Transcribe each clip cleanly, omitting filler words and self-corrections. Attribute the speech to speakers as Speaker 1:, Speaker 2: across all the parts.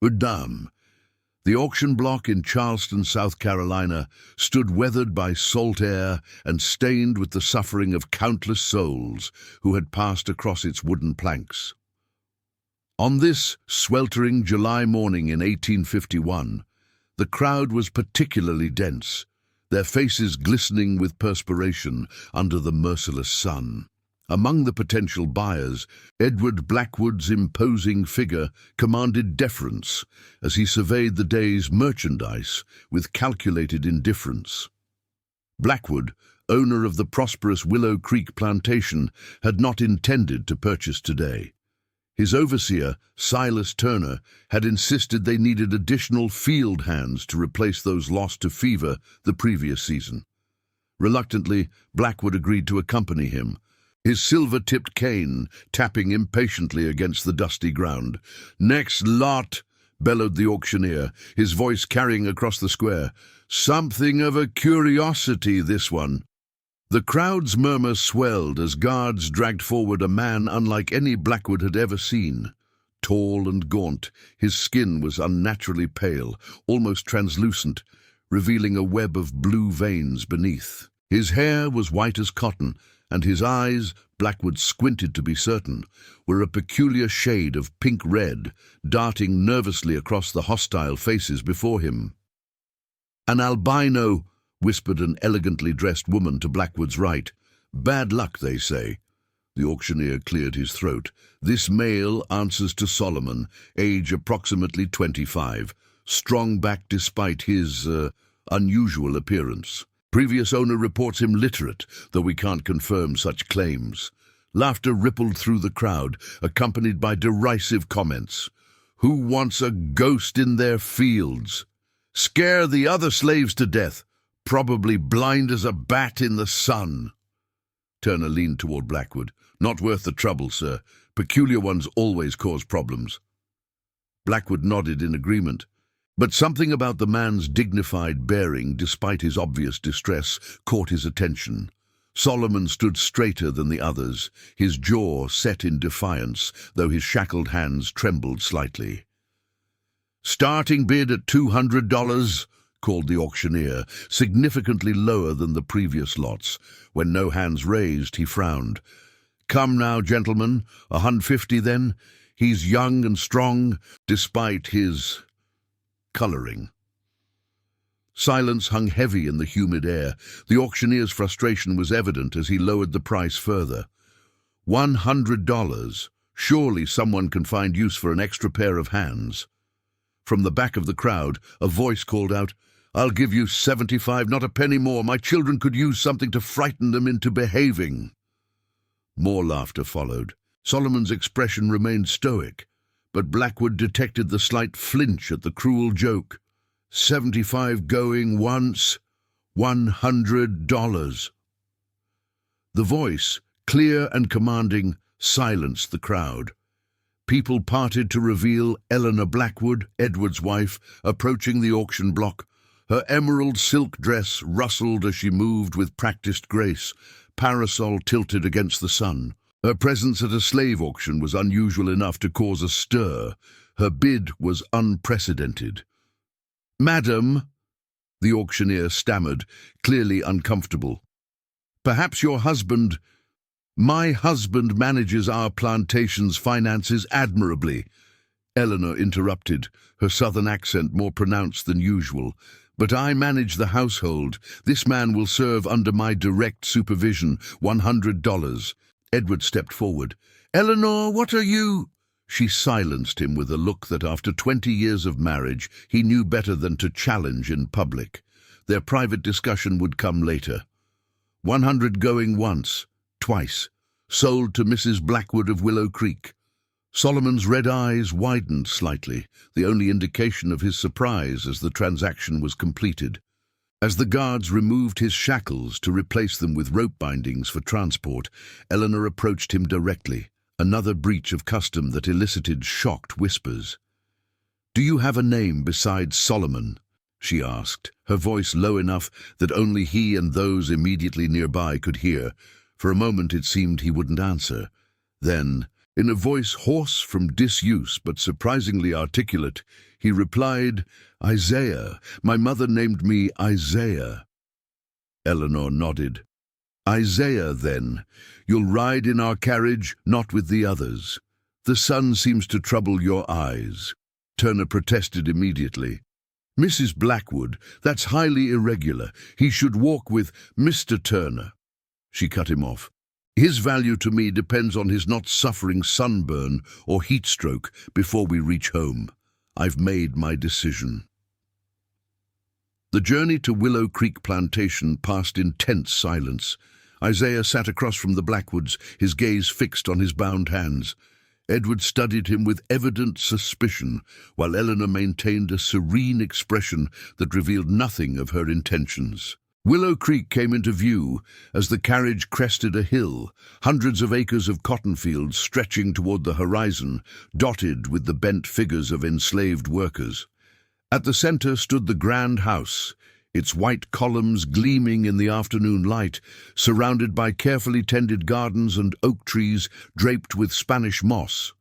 Speaker 1: Madame, the auction block in Charleston, South Carolina, stood weathered by salt air and stained with the suffering of countless souls who had passed across its wooden planks. On this sweltering July morning in 1851, the crowd was particularly dense, their faces glistening with perspiration under the merciless sun. Among the potential buyers, Edward Blackwood's imposing figure commanded deference as he surveyed the day's merchandise with calculated indifference. Blackwood, owner of the prosperous Willow Creek Plantation, had not intended to purchase today. His overseer, Silas Turner, had insisted they needed additional field hands to replace those lost to fever the previous season. Reluctantly, Blackwood agreed to accompany him, his silver-tipped cane tapping impatiently against the dusty ground. "Next lot," bellowed the auctioneer, his voice carrying across the square. "Something of a curiosity, this one." The crowd's murmur swelled as guards dragged forward a man unlike any Blackwood had ever seen. Tall and gaunt, his skin was unnaturally pale, almost translucent, revealing a web of blue veins beneath. His hair was white as cotton, and his eyes, Blackwood squinted to be certain, were a peculiar shade of pink-red, darting nervously across the hostile faces before him. "An albino," whispered an elegantly dressed woman to Blackwood's right. "Bad luck, they say." The auctioneer cleared his throat. "This male answers to Solomon, age approximately 25, strong-backed despite his, unusual appearance. Previous owner reports him literate, though we can't confirm such claims." Laughter rippled through the crowd, accompanied by derisive comments. "Who wants a ghost in their fields? Scare the other slaves to death, probably blind as a bat in the sun." Turner leaned toward Blackwood. "Not worth the trouble, sir. Peculiar ones always cause problems." Blackwood nodded in agreement. But something about the man's dignified bearing, despite his obvious distress, caught his attention. Solomon stood straighter than the others, his jaw set in defiance, though his shackled hands trembled slightly. "Starting bid at $200, called the auctioneer, significantly lower than the previous lots. When no hands raised, he frowned. "Come now, gentlemen, $150 then? He's young and strong, despite his colouring." Silence hung heavy in the humid air. The auctioneer's frustration was evident as he lowered the price further. $100. Surely someone can find use for an extra pair of hands. From the back of the crowd, a voice called out, "I'll give you 75, not a penny more. My children could use something to frighten them into behaving." More laughter followed. Solomon's expression remained stoic, but Blackwood detected the slight flinch at the cruel joke. 75 going once, $100. The voice, clear and commanding, silenced the crowd. People parted to reveal Eleanor Blackwood, Edward's wife, approaching the auction block. Her emerald silk dress rustled as she moved with practiced grace, parasol tilted against the sun. Her presence at a slave auction was unusual enough to cause a stir. Her bid was unprecedented. "Madam," the auctioneer stammered, clearly uncomfortable. "Perhaps your husband—" "My husband manages our plantation's finances admirably," Eleanor interrupted, her southern accent more pronounced than usual. "But I manage the household. This man will serve under my direct supervision. $100. Edward stepped forward. "Eleanor, what are you—" She silenced him with a look that after 20 years of marriage he knew better than to challenge in public. Their private discussion would come later. 100 going once, twice, sold to Mrs. Blackwood of Willow Creek. Solomon's red eyes widened slightly, the only indication of his surprise as the transaction was completed. As the guards removed his shackles to replace them with rope bindings for transport, Eleanor approached him directly, another breach of custom that elicited shocked whispers. "Do you have a name besides Solomon?" she asked, her voice low enough that only he and those immediately nearby could hear. For a moment it seemed he wouldn't answer. Then, In a voice hoarse from disuse but surprisingly articulate, he replied, "Isaiah. My mother named me Isaiah." Eleanor nodded. "Isaiah, then. You'll ride in our carriage, not with the others. The sun seems to trouble your eyes." Turner protested immediately. "Mrs. Blackwood, that's highly irregular. He should walk with Mr. Turner." She cut him off. "His value to me depends on his not suffering sunburn or heat stroke before we reach home. I've made my decision." The journey to Willow Creek Plantation passed in tense silence. Isaiah sat across from the Blackwoods, his gaze fixed on his bound hands. Edward studied him with evident suspicion, while Eleanor maintained a serene expression that revealed nothing of her intentions. Willow Creek came into view as the carriage crested a hill, hundreds of acres of cotton fields stretching toward the horizon, dotted with the bent figures of enslaved workers. At the center stood the grand house, its white columns gleaming in the afternoon light, surrounded by carefully tended gardens and oak trees draped with Spanish moss.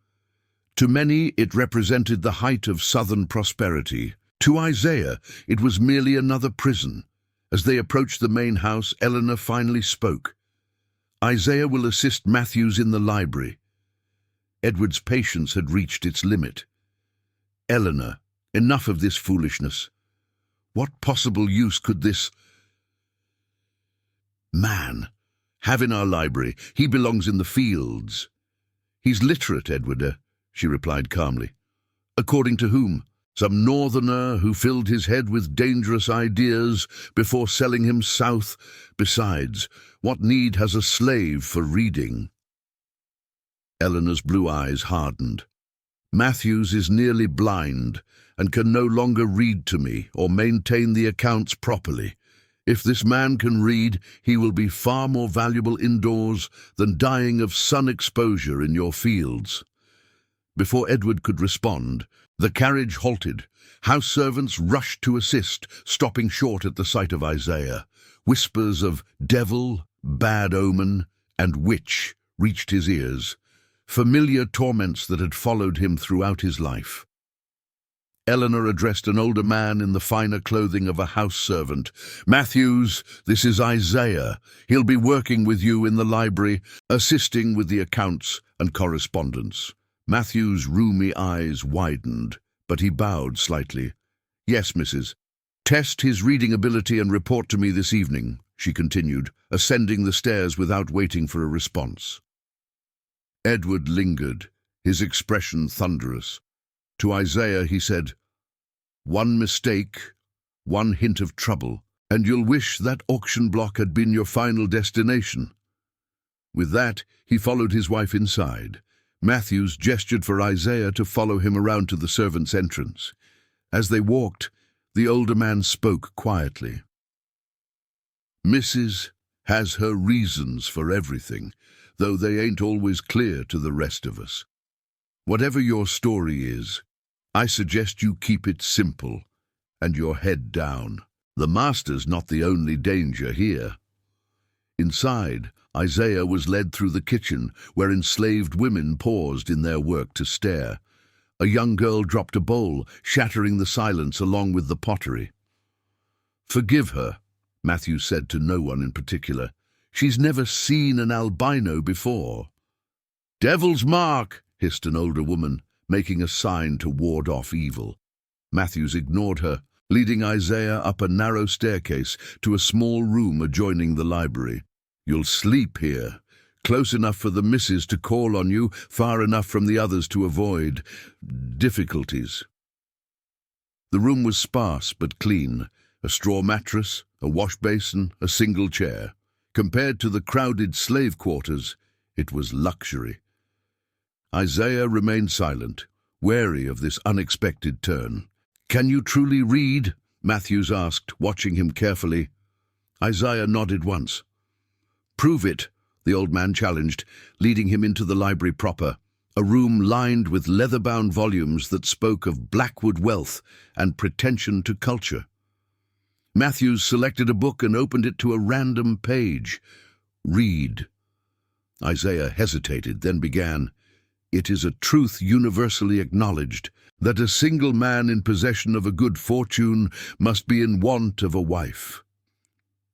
Speaker 1: To many, it represented the height of southern prosperity. To Isaiah, it was merely another prison. As they approached the main house, Eleanor finally spoke. "Isaiah will assist Matthews in the library." Edward's patience had reached its limit. "Eleanor, enough of this foolishness. What possible use could this man have in our library? He belongs in the fields." "He's literate, Edward," she replied calmly. "According to whom? Some northerner who filled his head with dangerous ideas before selling him south. Besides, what need has a slave for reading?" Eleanor's blue eyes hardened. "Matthews is nearly blind and can no longer read to me or maintain the accounts properly. If this man can read, he will be far more valuable indoors than dying of sun exposure in your fields." Before Edward could respond, the carriage halted. House servants rushed to assist, stopping short at the sight of Isaiah. Whispers of devil, bad omen, and witch reached his ears, familiar torments that had followed him throughout his life. Eleanor addressed an older man in the finer clothing of a house servant. "Matthews, this is Isaiah. He'll be working with you in the library, assisting with the accounts and correspondence." Matthews' roomy eyes widened, but he bowed slightly. "Yes, Mrs. Test his reading ability and report to me this evening," she continued, ascending the stairs without waiting for a response. Edward lingered, his expression thunderous. To Isaiah he said, "One mistake, one hint of trouble, and you'll wish that auction block had been your final destination." With that, he followed his wife inside. Matthews gestured for Isaiah to follow him around to the servants' entrance. As they walked, the older man spoke quietly. "Mrs. has her reasons for everything, though they ain't always clear to the rest of us. Whatever your story is, I suggest you keep it simple and your head down. The master's not the only danger here." Inside, Isaiah was led through the kitchen, where enslaved women paused in their work to stare. A young girl dropped a bowl, shattering the silence along with the pottery. "Forgive her," Matthew said to no one in particular. "She's never seen an albino before." "Devil's mark," hissed an older woman, making a sign to ward off evil. Matthews ignored her, leading Isaiah up a narrow staircase to a small room adjoining the library. "You'll sleep here, close enough for the missus to call on you, far enough from the others to avoid difficulties." The room was sparse but clean, a straw mattress, a wash basin, a single chair. Compared to the crowded slave quarters, it was luxury. Isaiah remained silent, wary of this unexpected turn. "Can you truly read?" Matthews asked, watching him carefully. Isaiah nodded once. "Prove it," the old man challenged, leading him into the library proper, a room lined with leather-bound volumes that spoke of Blackwood wealth and pretension to culture. Matthews selected a book and opened it to a random page. "Read." Isaiah hesitated, then began, It is a truth universally acknowledged that a single man in possession of a good fortune must be in want of a wife.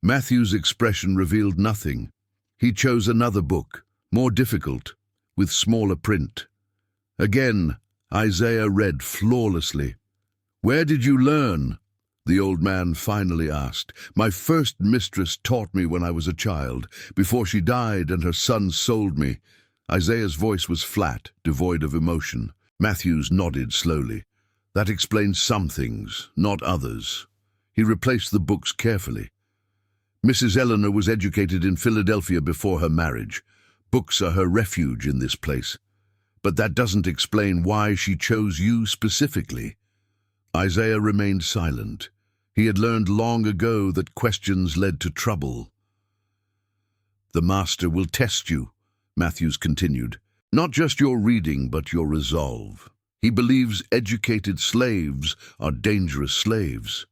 Speaker 1: Matthew's expression revealed nothing. He chose another book, more difficult, with smaller print. Again, Isaiah read flawlessly. "Where did you learn?" the old man finally asked. "My first mistress taught me when I was a child, before she died and her son sold me." Isaiah's voice was flat, devoid of emotion. Matthews nodded slowly. "That explains some things, not others." He replaced the books carefully. "Mrs. Eleanor was educated in Philadelphia before her marriage. Books are her refuge in this place. But that doesn't explain why she chose you specifically." Isaiah remained silent. He had learned long ago that questions led to trouble. "The Master will test you," Matthews continued. "Not just your reading, but your resolve. He believes educated slaves are dangerous slaves."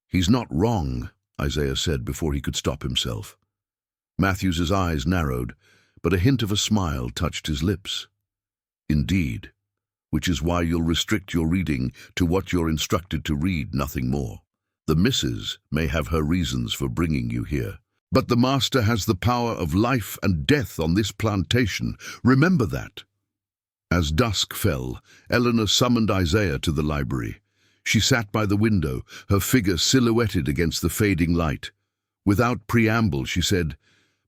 Speaker 1: "He's not wrong," Isaiah said before he could stop himself. Matthews's eyes narrowed, but a hint of a smile touched his lips. "Indeed, which is why you'll restrict your reading to what you're instructed to read, nothing more. The missus may have her reasons for bringing you here, but the Master has the power of life and death on this plantation. Remember that." As dusk fell, Eleanor summoned Isaiah to the library. She sat by the window, her figure silhouetted against the fading light. Without preamble, she said,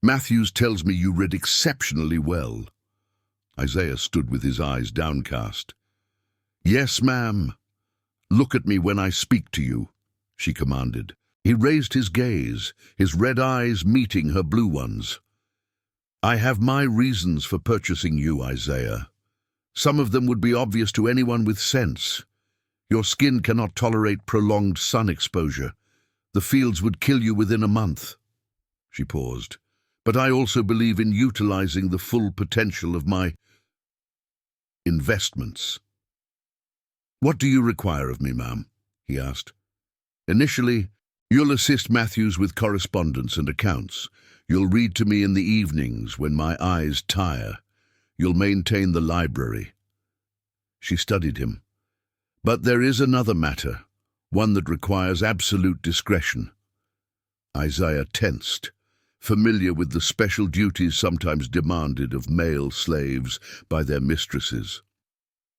Speaker 1: "Matthews tells me you read exceptionally well." Isaiah stood with his eyes downcast. "Yes, ma'am. Look at me when I speak to you," she commanded. He raised his gaze, his red eyes meeting her blue ones. "I have my reasons for purchasing you, Isaiah. Some of them would be obvious to anyone with sense. Your skin cannot tolerate prolonged sun exposure. The fields would kill you within a month." She paused. "But I also believe in utilizing the full potential of my investments." "What do you require of me, ma'am?" he asked. "Initially, you'll assist Matthews with correspondence and accounts. You'll read to me in the evenings when my eyes tire. You'll maintain the library." She studied him. "But there is another matter, one that requires absolute discretion." Isaiah tensed, familiar with the special duties sometimes demanded of male slaves by their mistresses.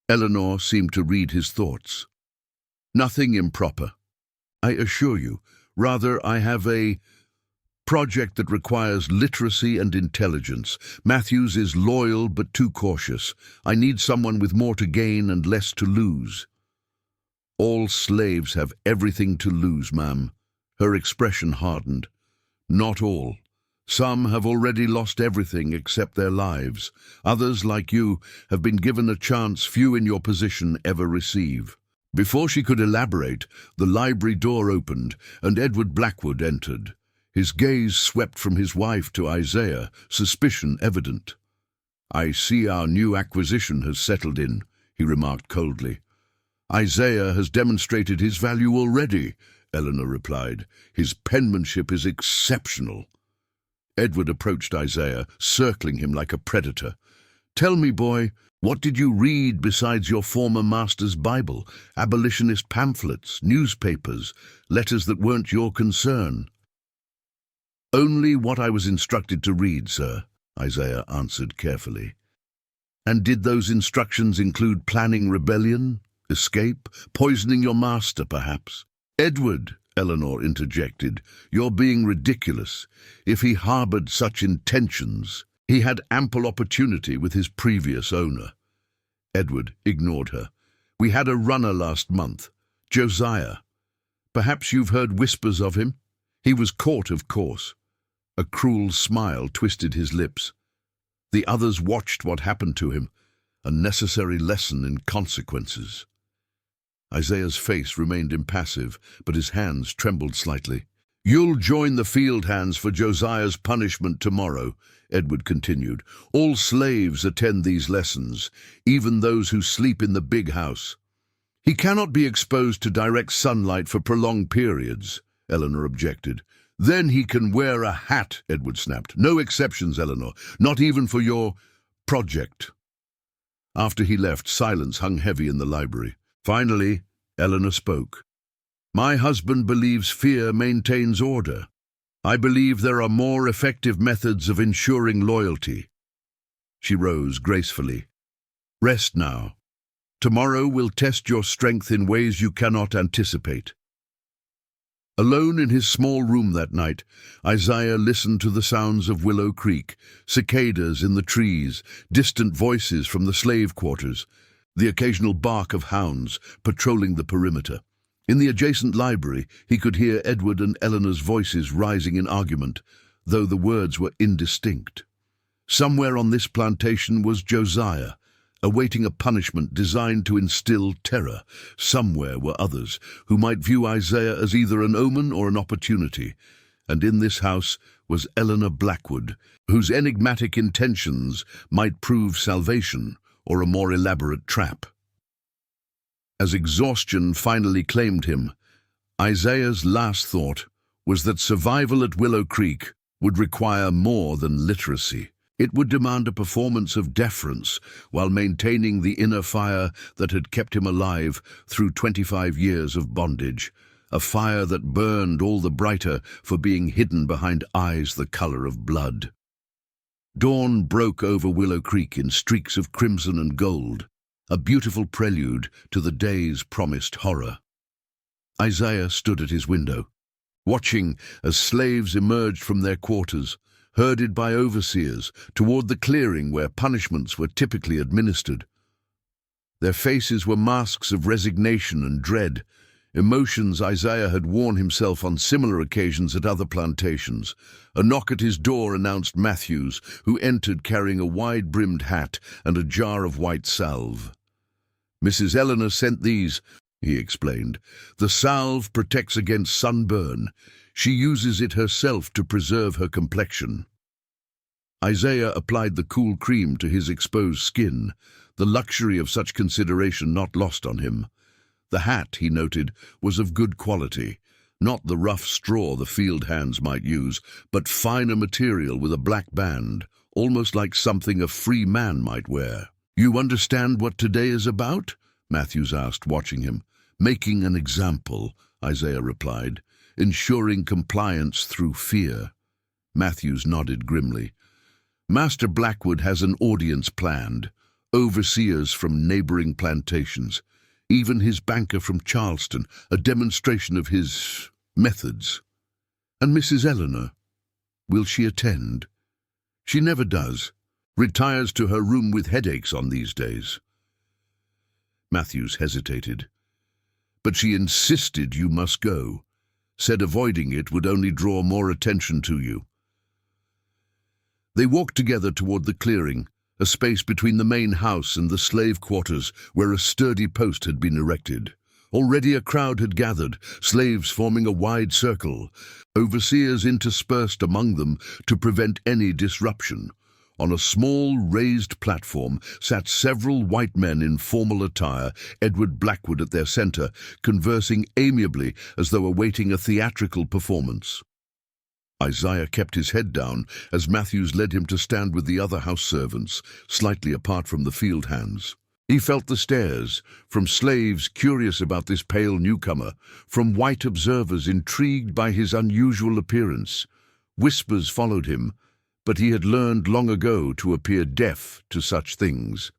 Speaker 1: Eleanor seemed to read his thoughts. "Nothing improper, I assure you. Rather, I have a project that requires literacy and intelligence. Matthews is loyal but too cautious. I need someone with more to gain and less to lose." "All slaves have everything to lose, ma'am." Her expression hardened. "Not all. Some have already lost everything except their lives. Others, like you, have been given a chance few in your position ever receive." Before she could elaborate, the library door opened and Edward Blackwood entered. His gaze swept from his wife to Isaiah, suspicion evident. "I see our new acquisition has settled in," he remarked coldly. "Isaiah has demonstrated his value already," Eleanor replied. "His penmanship is exceptional." Edward approached Isaiah, circling him like a predator. "Tell me, boy, what did you read besides your former master's Bible? Abolitionist pamphlets, newspapers, letters that weren't your concern?" "Only what I was instructed to read, sir," Isaiah answered carefully. "And did those instructions include planning rebellion, escape, poisoning your master, perhaps?" "Edward," Eleanor interjected, "you're being ridiculous. If he harbored such intentions, he had ample opportunity with his previous owner." Edward ignored her. "We had a runner last month, Josiah. Perhaps you've heard whispers of him? He was caught, of course." A cruel smile twisted his lips. "The others watched what happened to him, a necessary lesson in consequences." Isaiah's face remained impassive, but his hands trembled slightly. "You'll join the field hands for Josiah's punishment tomorrow," Edward continued. "All slaves attend these lessons, even those who sleep in the big house." "He cannot be exposed to direct sunlight for prolonged periods," Eleanor objected. "Then he can wear a hat," Edward snapped. "No exceptions, Eleanor, not even for your project." After he left, silence hung heavy in the library. Finally, Eleanor spoke. "My husband believes fear maintains order. I believe there are more effective methods of ensuring loyalty." She rose gracefully. "Rest now. Tomorrow will test your strength in ways you cannot anticipate." Alone in his small room that night, Isaiah listened to the sounds of Willow Creek, cicadas in the trees, distant voices from the slave quarters, the occasional bark of hounds patrolling the perimeter. In the adjacent library, he could hear Edward and Eleanor's voices rising in argument, though the words were indistinct. Somewhere on this plantation was Josiah, awaiting a punishment designed to instill terror. Somewhere were others who might view Isaiah as either an omen or an opportunity. And in this house was Eleanor Blackwood, whose enigmatic intentions might prove salvation or a more elaborate trap. As exhaustion finally claimed him, Isaiah's last thought was that survival at Willow Creek would require more than literacy. It would demand a performance of deference while maintaining the inner fire that had kept him alive through 25 years of bondage, a fire that burned all the brighter for being hidden behind eyes the color of blood. Dawn broke over Willow Creek in streaks of crimson and gold, a beautiful prelude to the day's promised horror. Isaiah stood at his window, watching as slaves emerged from their quarters, herded by overseers toward the clearing where punishments were typically administered. Their faces were masks of resignation and dread, emotions Isaiah had worn himself on similar occasions at other plantations. A knock at his door announced Matthews, who entered carrying a wide-brimmed hat and a jar of white salve. "Mrs. Eleanor sent these," he explained. "The salve protects against sunburn. She uses it herself to preserve her complexion." Isaiah applied the cool cream to his exposed skin, the luxury of such consideration not lost on him. The hat, he noted, was of good quality, not the rough straw the field hands might use, but finer material with a black band, almost like something a free man might wear. "You understand what today is about?" Matthews asked, watching him. "Making an example," Isaiah replied. "Ensuring compliance through fear." Matthews nodded grimly. "Master Blackwood has an audience planned, overseers from neighboring plantations, even his banker from Charleston, a demonstration of his methods." "And Mrs. Eleanor? Will she attend?" "She never does. Retires to her room with headaches on these days." Matthews hesitated. "But she insisted you must go. Said avoiding it would only draw more attention to you." They walked together toward the clearing, a space between the main house and the slave quarters where a sturdy post had been erected. Already a crowd had gathered, slaves forming a wide circle, overseers interspersed among them to prevent any disruption. On a small, raised platform sat several white men in formal attire, Edward Blackwood at their center, conversing amiably as though awaiting a theatrical performance. Isaiah kept his head down as Matthews led him to stand with the other house servants, slightly apart from the field hands. He felt the stares, from slaves curious about this pale newcomer, from white observers intrigued by his unusual appearance. Whispers followed him, but he had learned long ago to appear deaf to such things.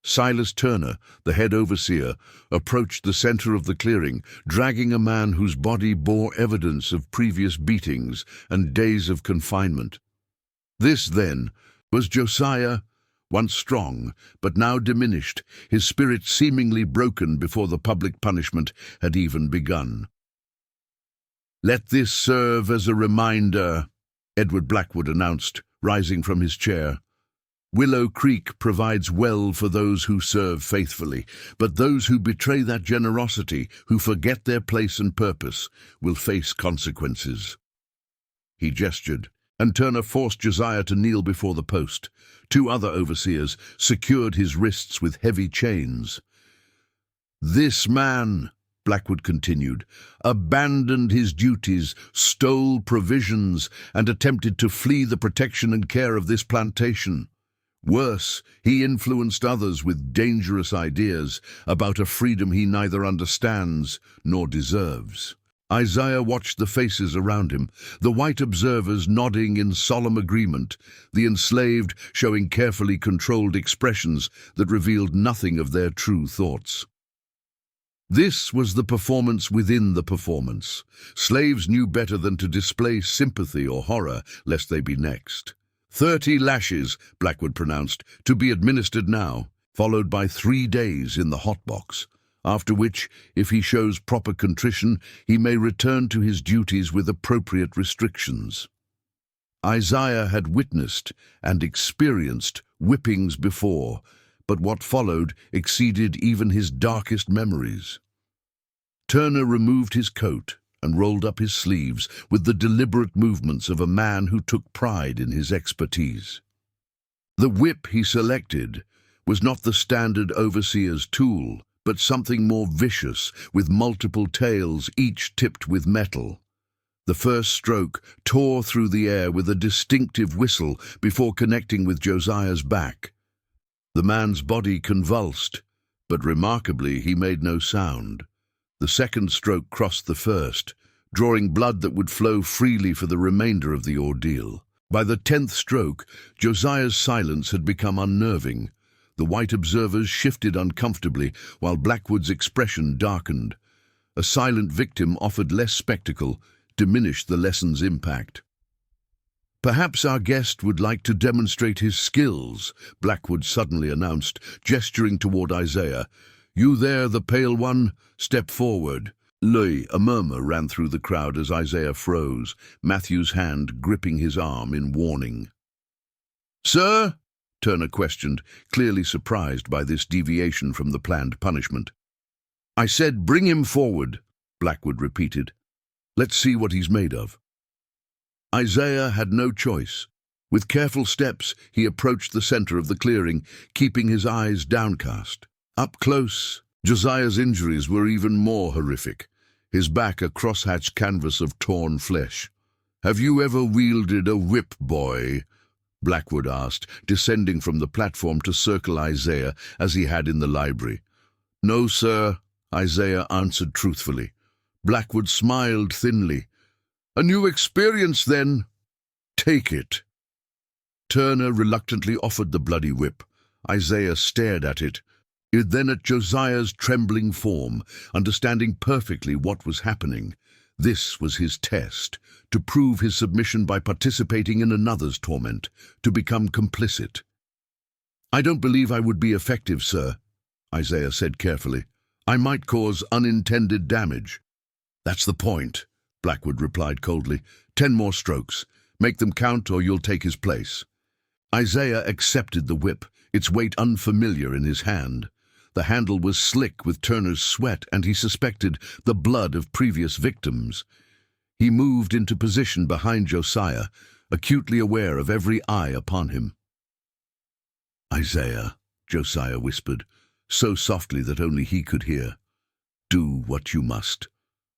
Speaker 1: Silas Turner, the head overseer, approached the center of the clearing, dragging a man whose body bore evidence of previous beatings and days of confinement. This, then, was Josiah, once strong, but now diminished, his spirit seemingly broken before the public punishment had even begun. "Let this serve as a reminder," Edward Blackwood announced, rising from his chair. "Willow Creek provides well for those who serve faithfully, but those who betray that generosity, who forget their place and purpose, will face consequences." He gestured, and Turner forced Josiah to kneel before the post. Two other overseers secured his wrists with heavy chains. "This man," Blackwood continued, "abandoned his duties, stole provisions, and attempted to flee the protection and care of this plantation. Worse, he influenced others with dangerous ideas about a freedom he neither understands nor deserves. Isaiah watched the faces around him, the white observers nodding in solemn agreement, the enslaved showing carefully controlled expressions that revealed nothing of their true thoughts. This was the performance within the performance. Slaves knew better than to display sympathy or horror, lest they be next. 30 lashes, Blackwood pronounced, to be administered now, followed by 3 days in the hotbox, after which, if he shows proper contrition, he may return to his duties with appropriate restrictions. Isaiah had witnessed and experienced whippings before, but what followed exceeded even his darkest memories. Turner removed his coat and rolled up his sleeves with the deliberate movements of a man who took pride in his expertise. The whip he selected was not the standard overseer's tool, but something more vicious, with multiple tails, each tipped with metal. The first stroke tore through the air with a distinctive whistle before connecting with Josiah's back. The man's body convulsed, but remarkably he made no sound. The second stroke crossed the first, drawing blood that would flow freely for the remainder of the ordeal. By the 10th stroke, Josiah's silence had become unnerving. The white observers shifted uncomfortably, while Blackwood's expression darkened. A silent victim offered less spectacle, diminished the lesson's impact. "Perhaps our guest would like to demonstrate his skills," Blackwood suddenly announced, gesturing toward Isaiah. "You there, the pale one? Step forward." A murmur ran through the crowd as Isaiah froze, Matthew's hand gripping his arm in warning. "Sir?" Turner questioned, clearly surprised by this deviation from the planned punishment. "I said bring him forward," Blackwood repeated. "Let's see what he's made of." Isaiah had no choice. With careful steps, he approached the center of the clearing, keeping his eyes downcast. Up close, Josiah's injuries were even more horrific, his back a crosshatched canvas of torn flesh. "Have you ever wielded a whip, boy?" Blackwood asked, descending from the platform to circle Isaiah as he had in the library. "No, sir," Isaiah answered truthfully. Blackwood smiled thinly. "A new experience, then. Take it." Turner reluctantly offered the bloody whip. Isaiah stared at it, then at Josiah's trembling form, understanding perfectly what was happening. This was his test, to prove his submission by participating in another's torment, to become complicit. "I don't believe I would be effective, sir," Isaiah said carefully. "I might cause unintended damage." "That's the point," Blackwood replied coldly. 10 more strokes. Make them count or you'll take his place." Isaiah accepted the whip, its weight unfamiliar in his hand. The handle was slick with Turner's sweat, and he suspected the blood of previous victims. He moved into position behind Josiah, acutely aware of every eye upon him. "Isaiah," Josiah whispered, so softly that only he could hear, "do what you must,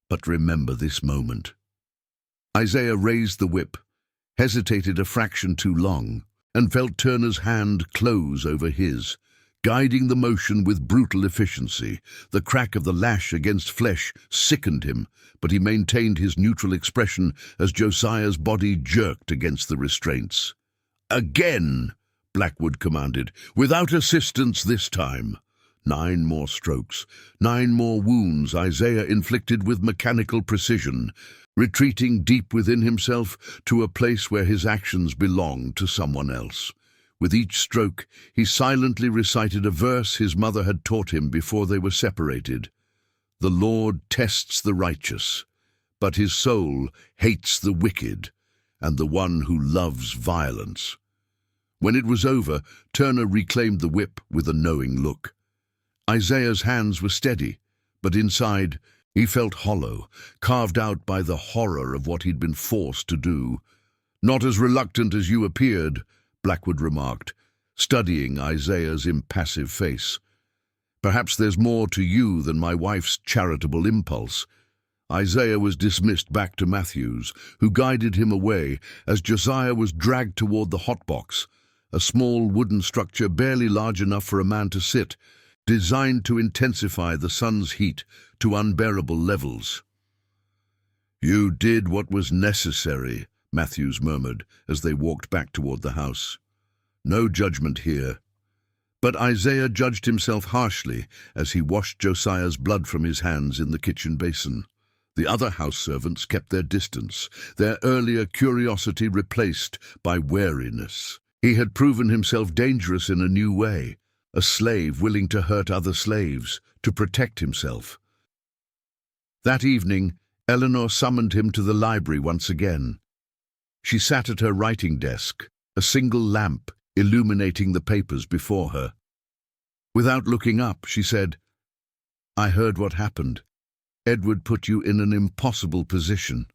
Speaker 1: but remember this moment." Isaiah raised the whip, hesitated a fraction too long, and felt Turner's hand close over his, guiding the motion with brutal efficiency. The crack of the lash against flesh sickened him, but he maintained his neutral expression as Josiah's body jerked against the restraints. "Again!" Blackwood commanded, "without assistance this time." 9 more strokes, 9 more wounds Isaiah inflicted with mechanical precision, retreating deep within himself to a place where his actions belonged to someone else. With each stroke, he silently recited a verse his mother had taught him before they were separated. "The Lord tests the righteous, but his soul hates the wicked and the one who loves violence." When it was over, Turner reclaimed the whip with a knowing look. Isaiah's hands were steady, but inside he felt hollow, carved out by the horror of what he'd been forced to do. "Not as reluctant as you appeared," Blackwood remarked, studying Isaiah's impassive face. "Perhaps there's more to you than my wife's charitable impulse." Isaiah was dismissed back to Matthews, who guided him away as Josiah was dragged toward the hotbox. a small wooden structure barely large enough for a man to sit, designed to intensify the sun's heat to unbearable levels. "You did what was necessary," Matthews murmured as they walked back toward the house. "No judgment here." But Isaiah judged himself harshly as he washed Josiah's blood from his hands in the kitchen basin. The other house servants kept their distance, their earlier curiosity replaced by wariness. He had proven himself dangerous in a new way, a slave willing to hurt other slaves, to protect himself. That evening, Eleanor summoned him to the library once again. She sat at her writing desk, a single lamp illuminating the papers before her. Without looking up, she said, "I heard what happened. Edward put you in an impossible position."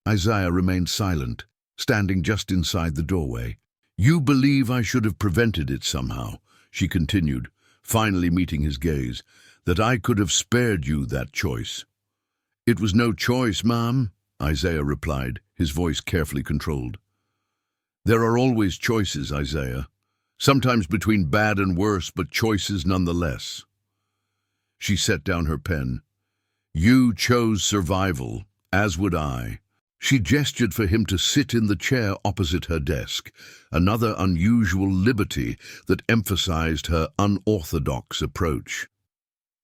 Speaker 1: Isaiah remained silent, standing just inside the doorway. "You believe I should have prevented it somehow," she continued, finally meeting his gaze, "that I could have spared you that choice." "It was no choice, ma'am," Isaiah replied, his voice carefully controlled. "There are always choices, Isaiah. Sometimes between bad and worse, but choices nonetheless." She set down her pen. "You chose survival, as would I." She gestured for him to sit in the chair opposite her desk, another unusual liberty that emphasized her unorthodox approach.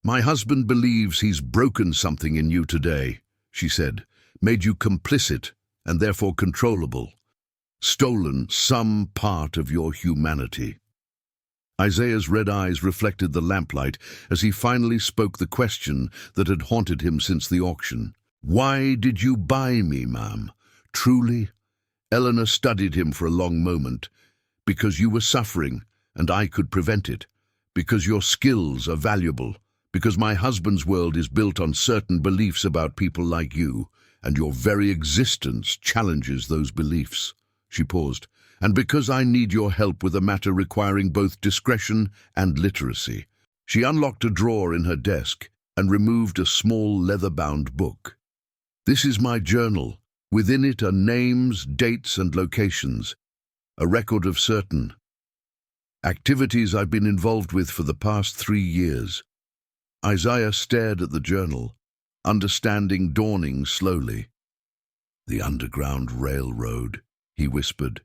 Speaker 1: "My husband believes he's broken something in you today," she said, "made you complicit and therefore controllable, stolen some part of your humanity." Isaiah's red eyes reflected the lamplight as he finally spoke the question that had haunted him since the auction. "Why did you buy me, ma'am? Truly?" Eleanor studied him for a long moment. "Because you were suffering, and I could prevent it. Because your skills are valuable. Because my husband's world is built on certain beliefs about people like you, and your very existence challenges those beliefs." She paused. "And because I need your help with a matter requiring both discretion and literacy." She unlocked a drawer in her desk and removed a small leather-bound book. "This is my journal. Within it are names, dates, and locations, a record of certain activities I've been involved with for the past 3 years. Isaiah stared at the journal, understanding dawning slowly. "The Underground Railroad," he whispered.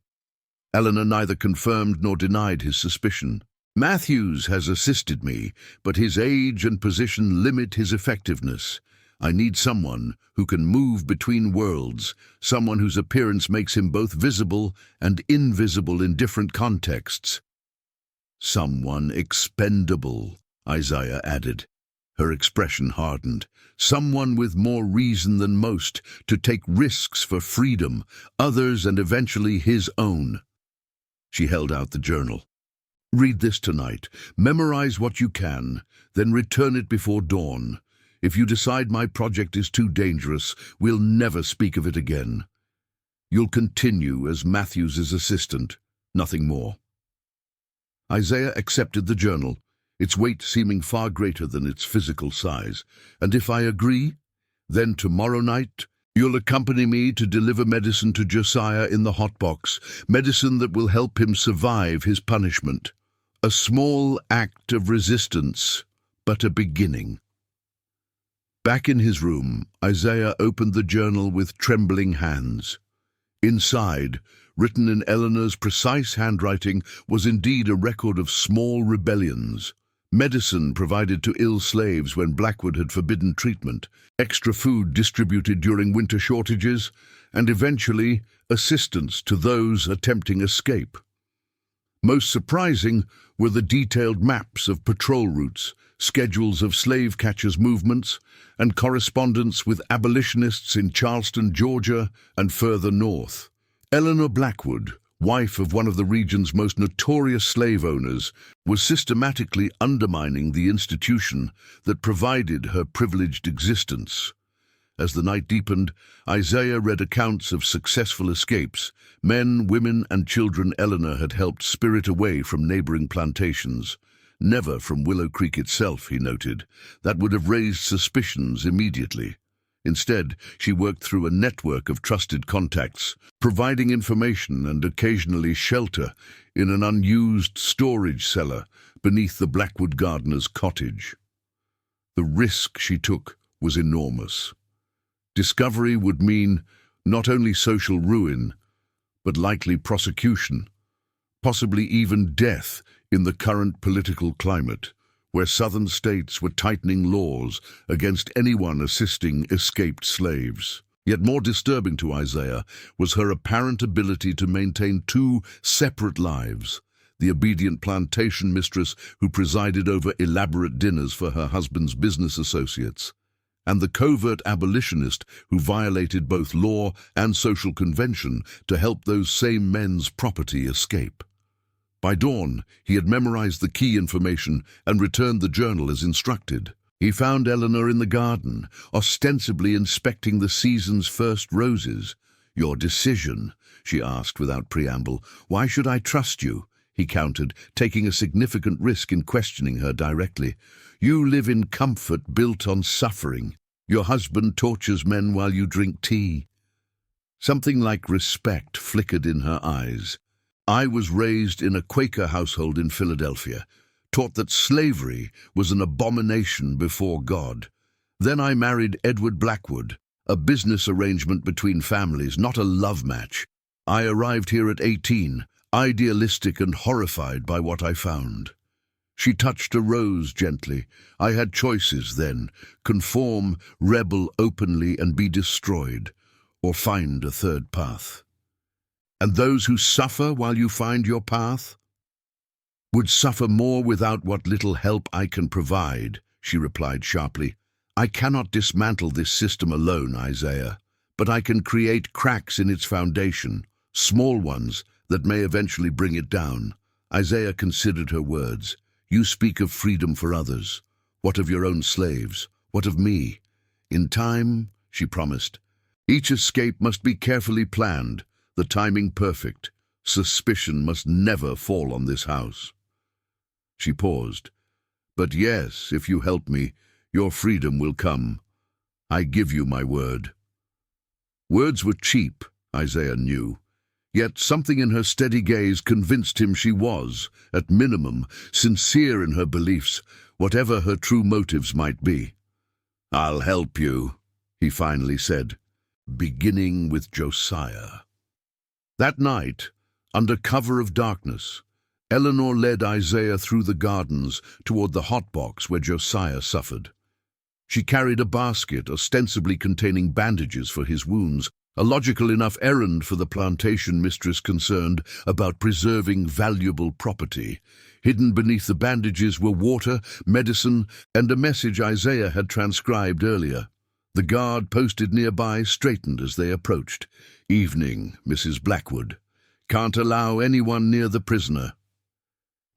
Speaker 1: Eleanor neither confirmed nor denied his suspicion. "Matthews has assisted me, but his age and position limit his effectiveness. I need someone who can move between worlds, someone whose appearance makes him both visible and invisible in different contexts." "Someone expendable," Isaiah added. Her expression hardened. "Someone with more reason than most to take risks for freedom, others and eventually his own." She held out the journal. "Read this tonight. Memorize what you can, then return it before dawn. If you decide my project is too dangerous, we'll never speak of it again. You'll continue as Matthews's assistant, nothing more." Isaiah accepted the journal, its weight seeming far greater than its physical size. "And if I agree, then tomorrow night you'll accompany me to deliver medicine to Josiah in the hotbox, medicine that will help him survive his punishment. A small act of resistance, but a beginning." Back in his room, Isaiah opened the journal with trembling hands. Inside, written in Eleanor's precise handwriting, was indeed a record of small rebellions. Medicine provided to ill slaves when Blackwood had forbidden treatment, extra food distributed during winter shortages, and eventually assistance to those attempting escape. Most surprising were the detailed maps of patrol routes, schedules of slave catchers' movements, and correspondence with abolitionists in Charleston, Georgia, and further north. Eleanor Blackwood, wife of one of the region's most notorious slave owners, was systematically undermining the institution that provided her privileged existence. As the night deepened, Isaiah read accounts of successful escapes, men, women, and children Eleanor had helped spirit away from neighboring plantations. Never from Willow Creek itself, he noted. That would have raised suspicions immediately. Instead, she worked through a network of trusted contacts, providing information and occasionally shelter in an unused storage cellar beneath the Blackwood gardener's cottage. The risk she took was enormous. Discovery would mean not only social ruin, but likely prosecution, possibly even death in the current political climate, where southern states were tightening laws against anyone assisting escaped slaves. Yet more disturbing to Isaiah was her apparent ability to maintain two separate lives: the obedient plantation mistress who presided over elaborate dinners for her husband's business associates, and the covert abolitionist who violated both law and social convention to help those same men's property escape. By dawn, he had memorized the key information and returned the journal as instructed. He found Eleanor in the garden, ostensibly inspecting the season's first roses. "Your decision?" she asked without preamble. "Why should I trust you?" he countered, taking a significant risk in questioning her directly. "You live in comfort built on suffering. Your husband tortures men while you drink tea." Something like respect flickered in her eyes. "I was raised in a Quaker household in Philadelphia, taught that slavery was an abomination before God. Then I married Edward Blackwood, a business arrangement between families, not a love match. I arrived here at 18, idealistic and horrified by what I found." She touched a rose gently. "I had choices then: conform, rebel openly and be destroyed, or find a third path. And those who suffer while you find your path would suffer more without what little help I can provide," she replied sharply. "I cannot dismantle this system alone, Isaiah, but I can create cracks in its foundation, small ones that may eventually bring it down." Isaiah considered her words. "You speak of freedom for others. What of your own slaves? What of me?" "In time," she promised. "Each escape must be carefully planned, the timing perfect. Suspicion must never fall on this house." She paused. "But yes, if you help me, your freedom will come. I give you my word." Words were cheap, Isaiah knew. Yet something in her steady gaze convinced him she was, at minimum, sincere in her beliefs, whatever her true motives might be. "I'll help you," he finally said, "beginning with Josiah." That night, under cover of darkness, Eleanor led Isaiah through the gardens toward the hotbox where Josiah suffered. She carried a basket ostensibly containing bandages for his wounds, a logical enough errand for the plantation mistress concerned about preserving valuable property. Hidden beneath the bandages were water, medicine, and a message Isaiah had transcribed earlier. The guard posted nearby straightened as they approached. "Evening, Mrs. Blackwood. Can't allow anyone near the prisoner."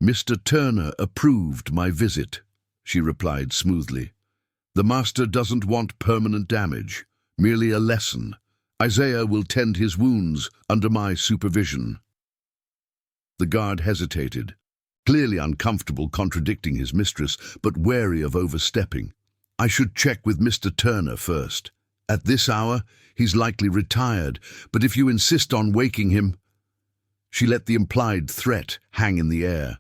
Speaker 1: "Mr. Turner approved my visit," she replied smoothly. "The master doesn't want permanent damage, merely a lesson. Isaiah will tend his wounds under my supervision." The guard hesitated, clearly uncomfortable contradicting his mistress, but wary of overstepping. "I should check with Mr. Turner first. At this hour, he's likely retired, but if you insist on waking him—" She let the implied threat hang in the air.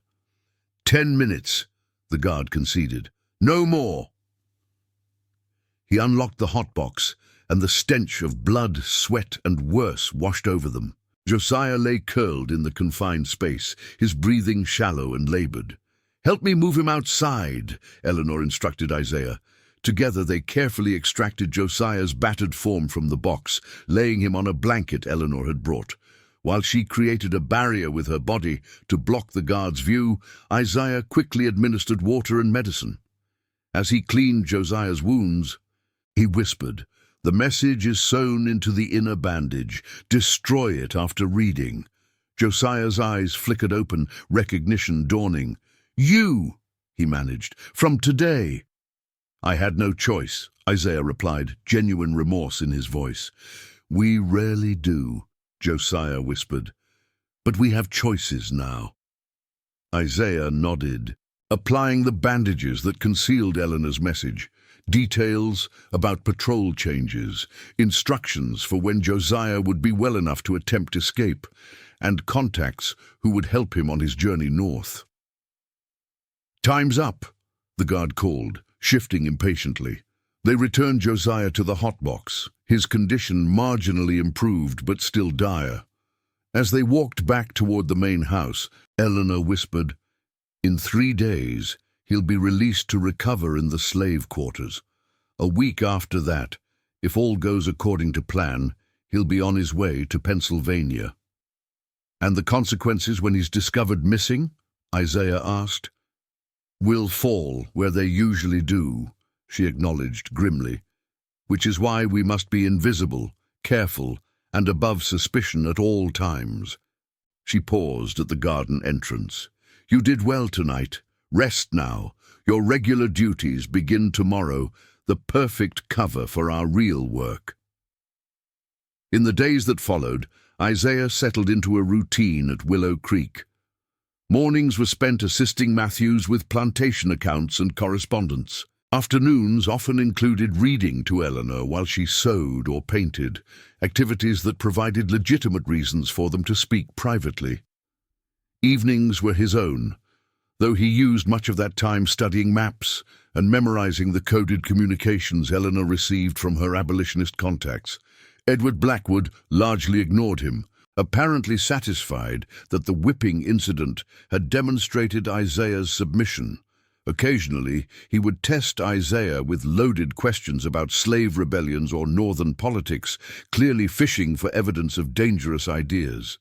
Speaker 1: 10 minutes, the guard conceded. "No more." He unlocked the hotbox, and the stench of blood, sweat, and worse washed over them. Josiah lay curled in the confined space, his breathing shallow and labored. "Help me move him outside," Eleanor instructed Isaiah. Together they carefully extracted Josiah's battered form from the box, laying him on a blanket Eleanor had brought. While she created a barrier with her body to block the guard's view, Isaiah quickly administered water and medicine. As he cleaned Josiah's wounds, he whispered, "The message is sewn into the inner bandage. Destroy it after reading." Josiah's eyes flickered open, recognition dawning. "You," he managed, "from today." "I had no choice," Isaiah replied, genuine remorse in his voice. "We rarely do," Josiah whispered. "But we have choices now." Isaiah nodded, applying the bandages that concealed Eleanor's message. details about patrol changes, instructions for when Josiah would be well enough to attempt escape, and contacts who would help him on his journey north. "Time's up," the guard called, shifting impatiently. They returned Josiah to the hotbox, his condition marginally improved but still dire. As they walked back toward the main house, Eleanor whispered, "In 3 days, he'll be released to recover in the slave quarters. A week after that, if all goes according to plan, he'll be on his way to Pennsylvania." "And the consequences when he's discovered missing?" Isaiah asked. "Will fall where they usually do," she acknowledged grimly, "which is why we must be invisible, careful, and above suspicion at all times." She paused at the garden entrance. "You did well tonight. Rest now. Your regular duties begin tomorrow, the perfect cover for our real work." In the days that followed, Isaiah settled into a routine at Willow Creek. Mornings were spent assisting Matthews with plantation accounts and correspondence. Afternoons often included reading to Eleanor while she sewed or painted, activities that provided legitimate reasons for them to speak privately. Evenings were his own, though he used much of that time studying maps and memorizing the coded communications Eleanor received from her abolitionist contacts. Edward Blackwood largely ignored him, apparently satisfied that the whipping incident had demonstrated Isaiah's submission. Occasionally, he would test Isaiah with loaded questions about slave rebellions or northern politics, clearly fishing for evidence of dangerous ideas.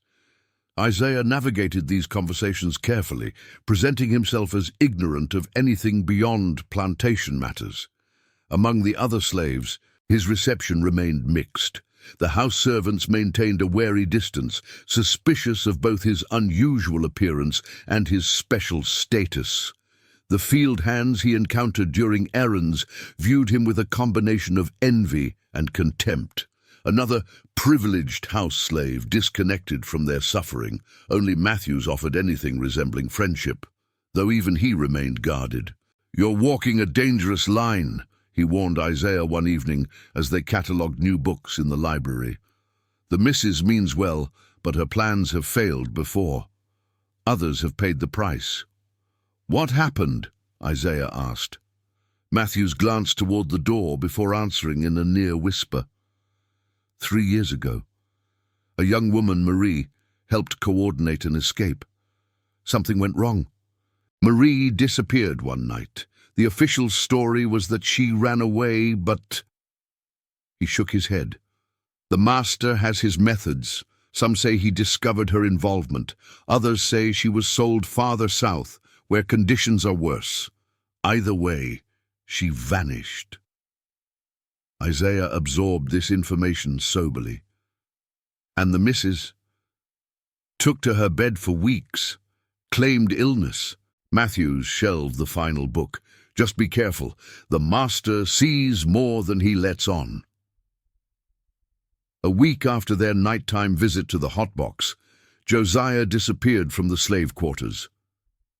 Speaker 1: Isaiah navigated these conversations carefully, presenting himself as ignorant of anything beyond plantation matters. Among the other slaves, his reception remained mixed. The house servants maintained a wary distance, suspicious of both his unusual appearance and his special status. The field hands he encountered during errands viewed him with a combination of envy and contempt. Another privileged house slave disconnected from their suffering. Only Matthews offered anything resembling friendship, though even he remained guarded. "You're walking a dangerous line," he warned Isaiah one evening as they catalogued new books in the library. "The missus means well, but her plans have failed before. Others have paid the price." "What happened?" Isaiah asked. Matthews glanced toward the door before answering in a near whisper. 3 years ago, a young woman, Marie, helped coordinate an escape. Something went wrong. Marie disappeared one night. The official story was that she ran away, but... He shook his head. "The master has his methods. Some say he discovered her involvement. Others say she was sold farther south, where conditions are worse. Either way, she vanished." Isaiah absorbed this information soberly. "And the missus?" "Took to her bed for weeks. Claimed illness." Matthews shelved the final book. "Just be careful. The master sees more than he lets on." A week after their nighttime visit to the hotbox, Josiah disappeared from the slave quarters.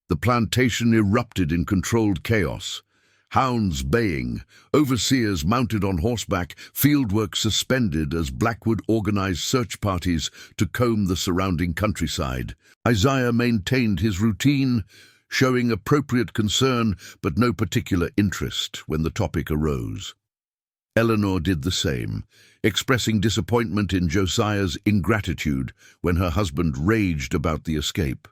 Speaker 1: The plantation erupted in controlled chaos. Hounds baying, overseers mounted on horseback, fieldwork suspended as Blackwood organized search parties to comb the surrounding countryside. Isaiah maintained his routine, showing appropriate concern but no particular interest when the topic arose. Eleanor did the same, expressing disappointment in Josiah's ingratitude when her husband raged about the escape.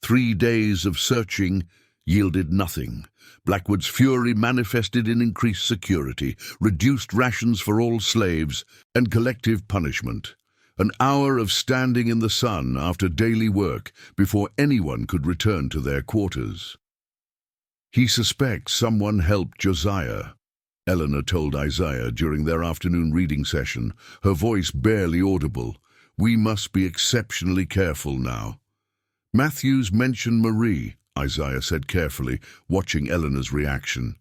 Speaker 1: 3 days of searching yielded nothing. Blackwood's fury manifested in increased security, reduced rations for all slaves, and collective punishment. An hour of standing in the sun after daily work before anyone could return to their quarters. "He suspects someone helped Josiah," Eleanor told Isaiah during their afternoon reading session, her voice barely audible. "We must be exceptionally careful now." "Matthews mentioned Marie," Isaiah said carefully, watching Eleanor's reaction.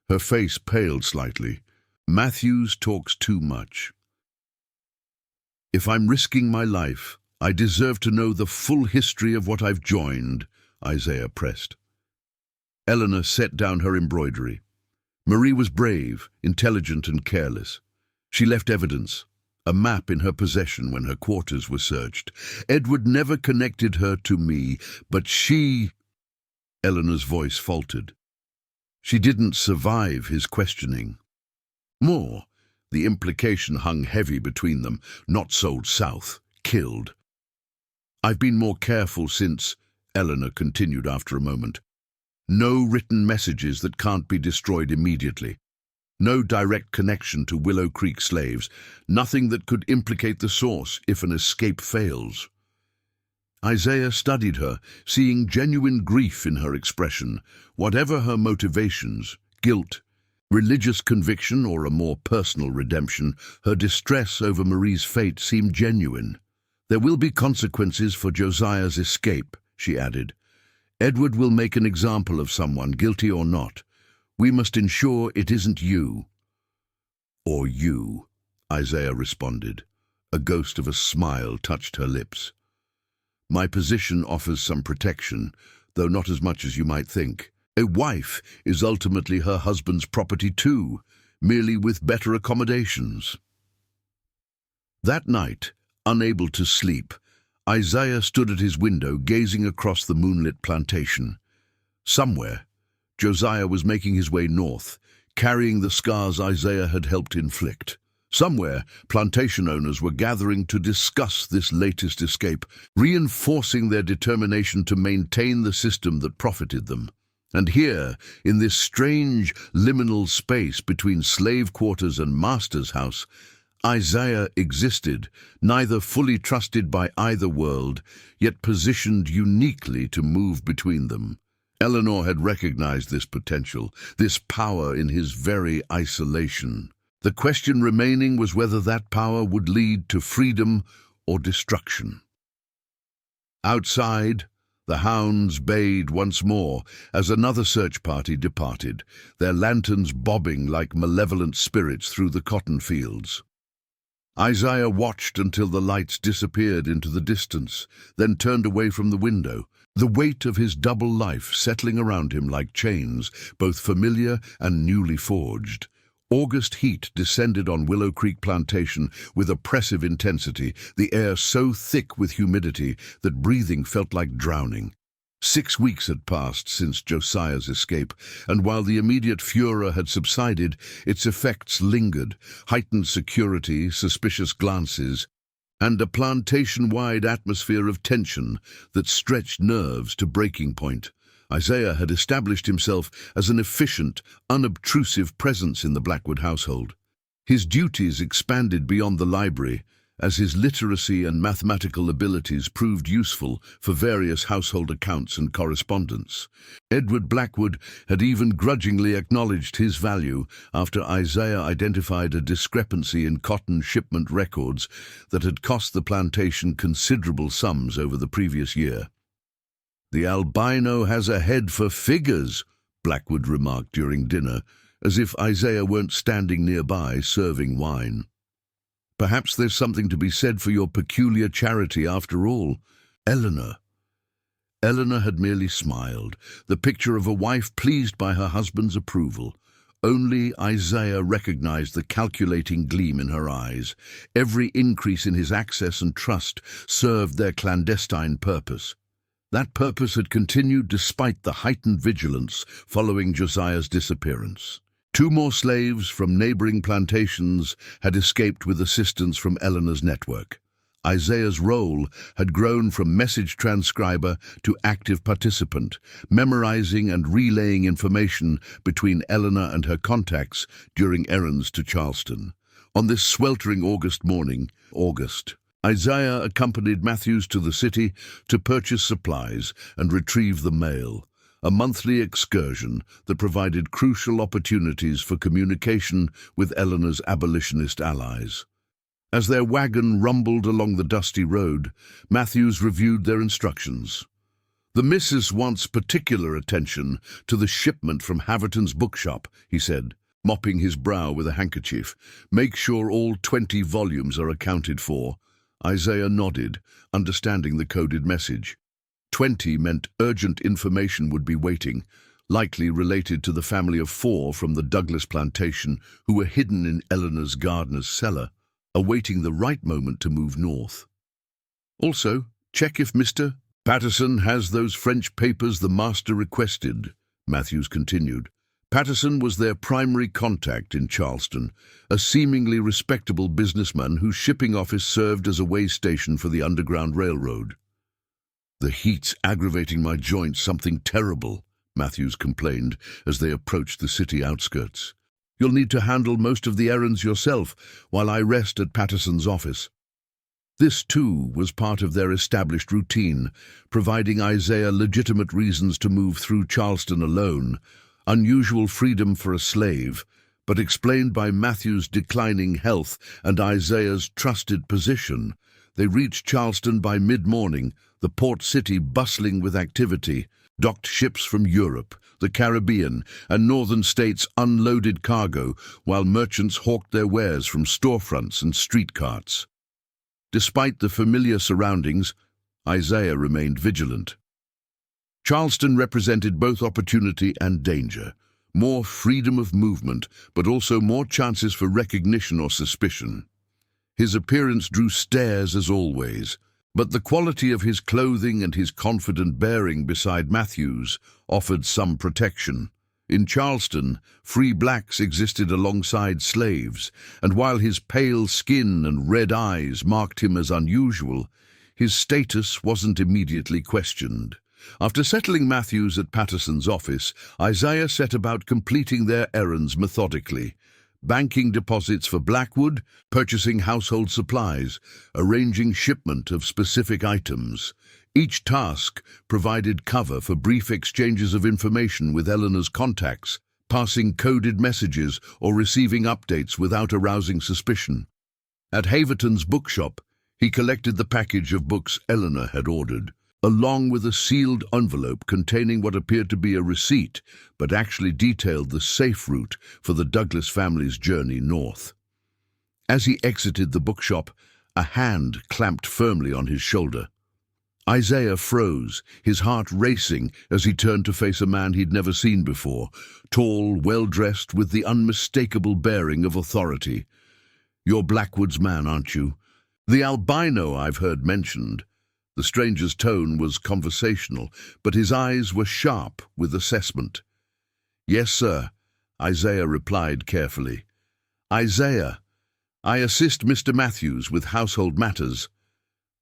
Speaker 1: Her face paled slightly. "Matthews talks too much." "If I'm risking my life, I deserve to know the full history of what I've joined," Isaiah pressed. Eleanor set down her embroidery. Marie was brave, intelligent and careless. She left evidence, a map in her possession when her quarters were searched. Edward never connected her to me, but she... Eleanor's voice faltered. She didn't survive his questioning. More, the implication hung heavy between them. Not sold south, killed. I've been more careful since, Eleanor continued after a moment. No written messages that can't be destroyed immediately. No direct connection to Willow Creek slaves. Nothing that could implicate the source if an escape fails. Isaiah studied her, seeing genuine grief in her expression. Whatever her motivations, guilt, religious conviction or a more personal redemption, her distress over Marie's fate seemed genuine. There will be consequences for Josiah's escape, she added. Edward will make an example of someone, guilty or not. We must ensure it isn't you. Or you, Isaiah responded. A ghost of a smile touched her lips. My position offers some protection, though not as much as you might think. A wife is ultimately her husband's property too, merely with better accommodations. That night, unable to sleep, Isaiah stood at his window gazing across the moonlit plantation. Somewhere, Josiah was making his way north, carrying the scars Isaiah had helped inflict. Somewhere, plantation owners were gathering to discuss this latest escape, reinforcing their determination to maintain the system that profited them. And here, in this strange liminal space between slave quarters and master's house, Isaiah existed, neither fully trusted by either world, yet positioned uniquely to move between them. Eleanor had recognized this potential, this power in his very isolation. The question remaining was whether that power would lead to freedom or destruction. Outside, the hounds bayed once more as another search party departed, their lanterns bobbing like malevolent spirits through the cotton fields. Isaiah watched until the lights disappeared into the distance, then turned away from the window, the weight of his double life settling around him like chains, both familiar and newly forged. August heat descended on Willow Creek Plantation with oppressive intensity, the air so thick with humidity that breathing felt like drowning. 6 weeks had passed since Josiah's escape, and while the immediate furor had subsided, its effects lingered: heightened security, suspicious glances, and a plantation-wide atmosphere of tension that stretched nerves to breaking point. Isaiah had established himself as an efficient, unobtrusive presence in the Blackwood household. His duties expanded beyond the library, as his literacy and mathematical abilities proved useful for various household accounts and correspondence. Edward Blackwood had even grudgingly acknowledged his value after Isaiah identified a discrepancy in cotton shipment records that had cost the plantation considerable sums over the previous year. "The albino has a head for figures," Blackwood remarked during dinner, as if Isaiah weren't standing nearby serving wine. "Perhaps there's something to be said for your peculiar charity after all, Eleanor." Eleanor had merely smiled, the picture of a wife pleased by her husband's approval. Only Isaiah recognized the calculating gleam in her eyes. Every increase in his access and trust served their clandestine purpose. That purpose had continued despite the heightened vigilance following Josiah's disappearance. 2 more slaves from neighboring plantations had escaped with assistance from Eleanor's network. Isaiah's role had grown from message transcriber to active participant, memorizing and relaying information between Eleanor and her contacts during errands to Charleston. On this sweltering August morning, Isaiah accompanied Matthews to the city to purchase supplies and retrieve the mail, a monthly excursion that provided crucial opportunities for communication with Eleanor's abolitionist allies. As their wagon rumbled along the dusty road, Matthews reviewed their instructions. "The missus wants particular attention to the shipment from Haverton's bookshop," he said, mopping his brow with a handkerchief. "Make sure all 20 volumes are accounted for." Isaiah nodded, understanding the coded message. 20 meant urgent information would be waiting. likely related to the family of 4 from the Douglas Plantation who were hidden in Eleanor's gardener's cellar, awaiting the right moment to move north. Also, check if Mr. Patterson has those French papers the master requested, Matthews continued. Patterson was their primary contact in Charleston, a seemingly respectable businessman whose shipping office served as a way station for the Underground Railroad. "The heat's aggravating my joints, something terrible," Matthews complained as they approached the city outskirts. "You'll need to handle most of the errands yourself while I rest at Patterson's office." This, too, was part of their established routine, providing Isaiah legitimate reasons to move through Charleston alone, unusual freedom for a slave, but explained by Matthew's declining health and Isaiah's trusted position. They reached Charleston by mid-morning, the port city bustling with activity. Docked ships from Europe, the Caribbean, and northern states unloaded cargo, while merchants hawked their wares from storefronts and street carts. Despite the familiar surroundings, Isaiah remained vigilant. Charleston represented both opportunity and danger, more freedom of movement, but also more chances for recognition or suspicion. His appearance drew stares as always, but the quality of his clothing and his confident bearing beside Matthews offered some protection. In Charleston, free blacks existed alongside slaves, and while his pale skin and red eyes marked him as unusual, his status wasn't immediately questioned. After settling Matthews at Patterson's office, Isaiah set about completing their errands methodically, banking deposits for Blackwood, purchasing household supplies, arranging shipment of specific items. Each task provided cover for brief exchanges of information with Eleanor's contacts, passing coded messages or receiving updates without arousing suspicion. At Haverton's bookshop, he collected the package of books Eleanor had ordered, along with a sealed envelope containing what appeared to be a receipt, but actually detailed the safe route for the Douglas family's journey north. As he exited the bookshop, a hand clamped firmly on his shoulder. Isaiah froze, his heart racing as he turned to face a man he'd never seen before, tall, well-dressed, with the unmistakable bearing of authority. "You're Blackwood's man, aren't you? The albino I've heard mentioned." The stranger's tone was conversational, but his eyes were sharp with assessment. "Yes, sir," Isaiah replied carefully. "Isaiah, I assist Mr. Matthews with household matters."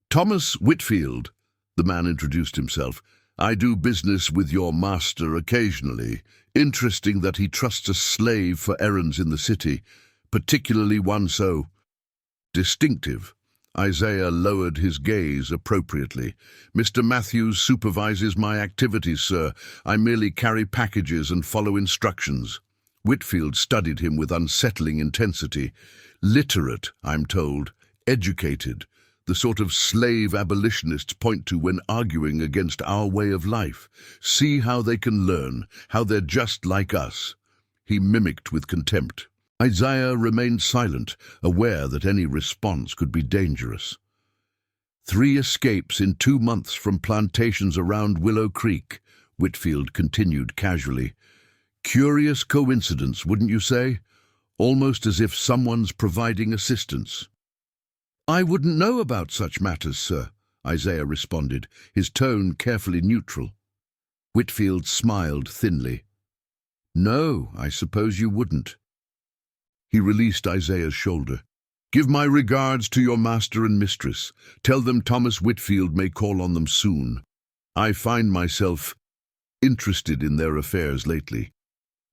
Speaker 1: "Thomas Whitfield," the man introduced himself. "I do business with your master occasionally. Interesting that he trusts a slave for errands in the city, particularly one so distinctive." Isaiah lowered his gaze appropriately. "Mr. Matthews supervises my activities, sir. I merely carry packages and follow instructions." Whitfield studied him with unsettling intensity. "Literate, I'm told. Educated. The sort of slave abolitionists point to when arguing against our way of life. See how they can learn, how they're just like us." He mimicked with contempt. Isaiah remained silent, aware that any response could be dangerous. 3 escapes in 2 months from plantations around Willow Creek," Whitfield continued casually. "Curious coincidence, wouldn't you say? Almost as if someone's providing assistance." "I wouldn't know about such matters, sir," Isaiah responded, his tone carefully neutral. Whitfield smiled thinly. "No, I suppose you wouldn't." He released Isaiah's shoulder. "Give my regards to your master and mistress. Tell them Thomas Whitfield may call on them soon. I find myself interested in their affairs lately."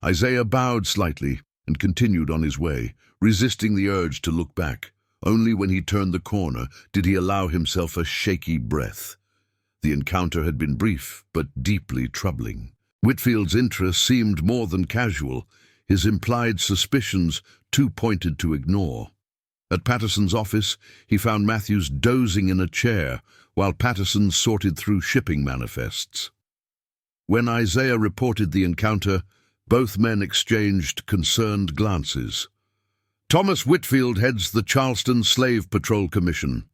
Speaker 1: Isaiah bowed slightly and continued on his way, resisting the urge to look back. Only when he turned the corner did he allow himself a shaky breath. The encounter had been brief, but deeply troubling. Whitfield's interest seemed more than casual, his implied suspicions too pointed to ignore. At Patterson's office, he found Matthews dozing in a chair, while Patterson sorted through shipping manifests. When Isaiah reported the encounter, both men exchanged concerned glances. "Thomas Whitfield heads the Charleston Slave Patrol Commission,"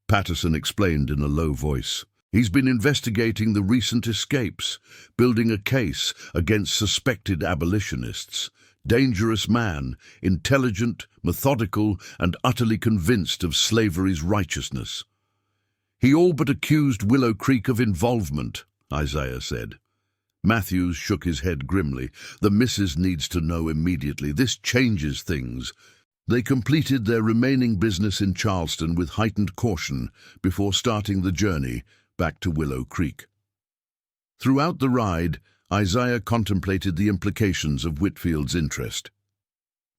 Speaker 1: Patterson explained in a low voice. He's been investigating the recent escapes, building a case against suspected abolitionists. Dangerous man, intelligent, methodical, and utterly convinced of slavery's righteousness. He all but accused Willow Creek of involvement, Isaiah said. Matthews shook his head grimly. The missus needs to know immediately. This changes things. They completed their remaining business in Charleston with heightened caution before starting the journey back to Willow Creek. Throughout the ride, Isaiah contemplated the implications of Whitfield's interest.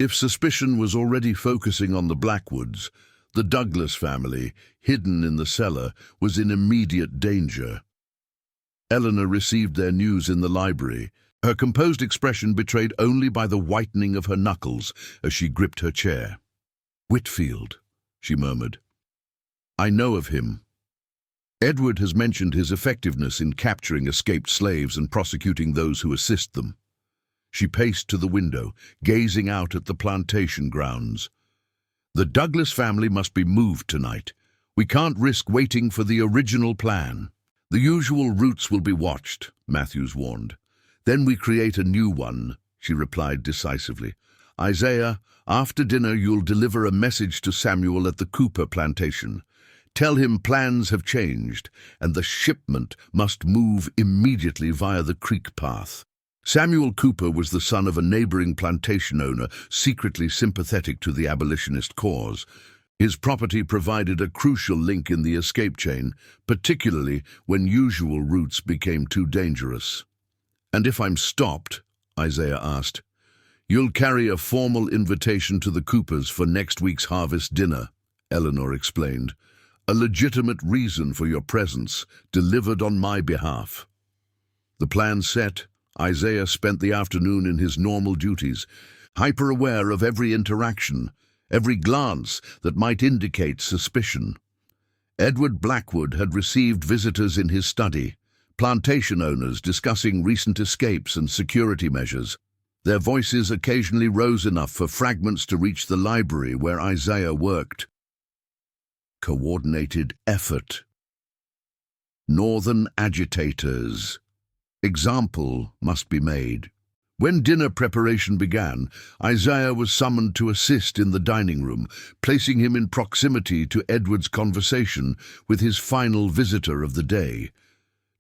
Speaker 1: If suspicion was already focusing on the Blackwoods, the Douglas family, hidden in the cellar, was in immediate danger. Eleanor received their news in the library, her composed expression betrayed only by the whitening of her knuckles as she gripped her chair. "Whitfield," she murmured. "I know of him. Edward has mentioned his effectiveness in capturing escaped slaves and prosecuting those who assist them." She paced to the window, gazing out at the plantation grounds. "The Douglas family must be moved tonight. We can't risk waiting for the original plan." "The usual routes will be watched," Matthews warned. "Then we create a new one," she replied decisively. "Isaiah, after dinner you'll deliver a message to Samuel at the Cooper plantation. Tell him plans have changed, and the shipment must move immediately via the creek path." Samuel Cooper was the son of a neighboring plantation owner secretly sympathetic to the abolitionist cause. His property provided a crucial link in the escape chain, particularly when usual routes became too dangerous. "And if I'm stopped," Isaiah asked, "you'll carry a formal invitation to the Coopers for next week's harvest dinner," Eleanor explained. "A legitimate reason for your presence, delivered on my behalf." The plan set, Isaiah spent the afternoon in his normal duties, hyper-aware of every interaction, every glance that might indicate suspicion. Edward Blackwood had received visitors in his study, plantation owners discussing recent escapes and security measures. Their voices occasionally rose enough for fragments to reach the library where Isaiah worked. Coordinated effort. Northern agitators. Example must be made. When dinner preparation began, Isaiah was summoned to assist in the dining room, placing him in proximity to Edward's conversation with his final visitor of the day.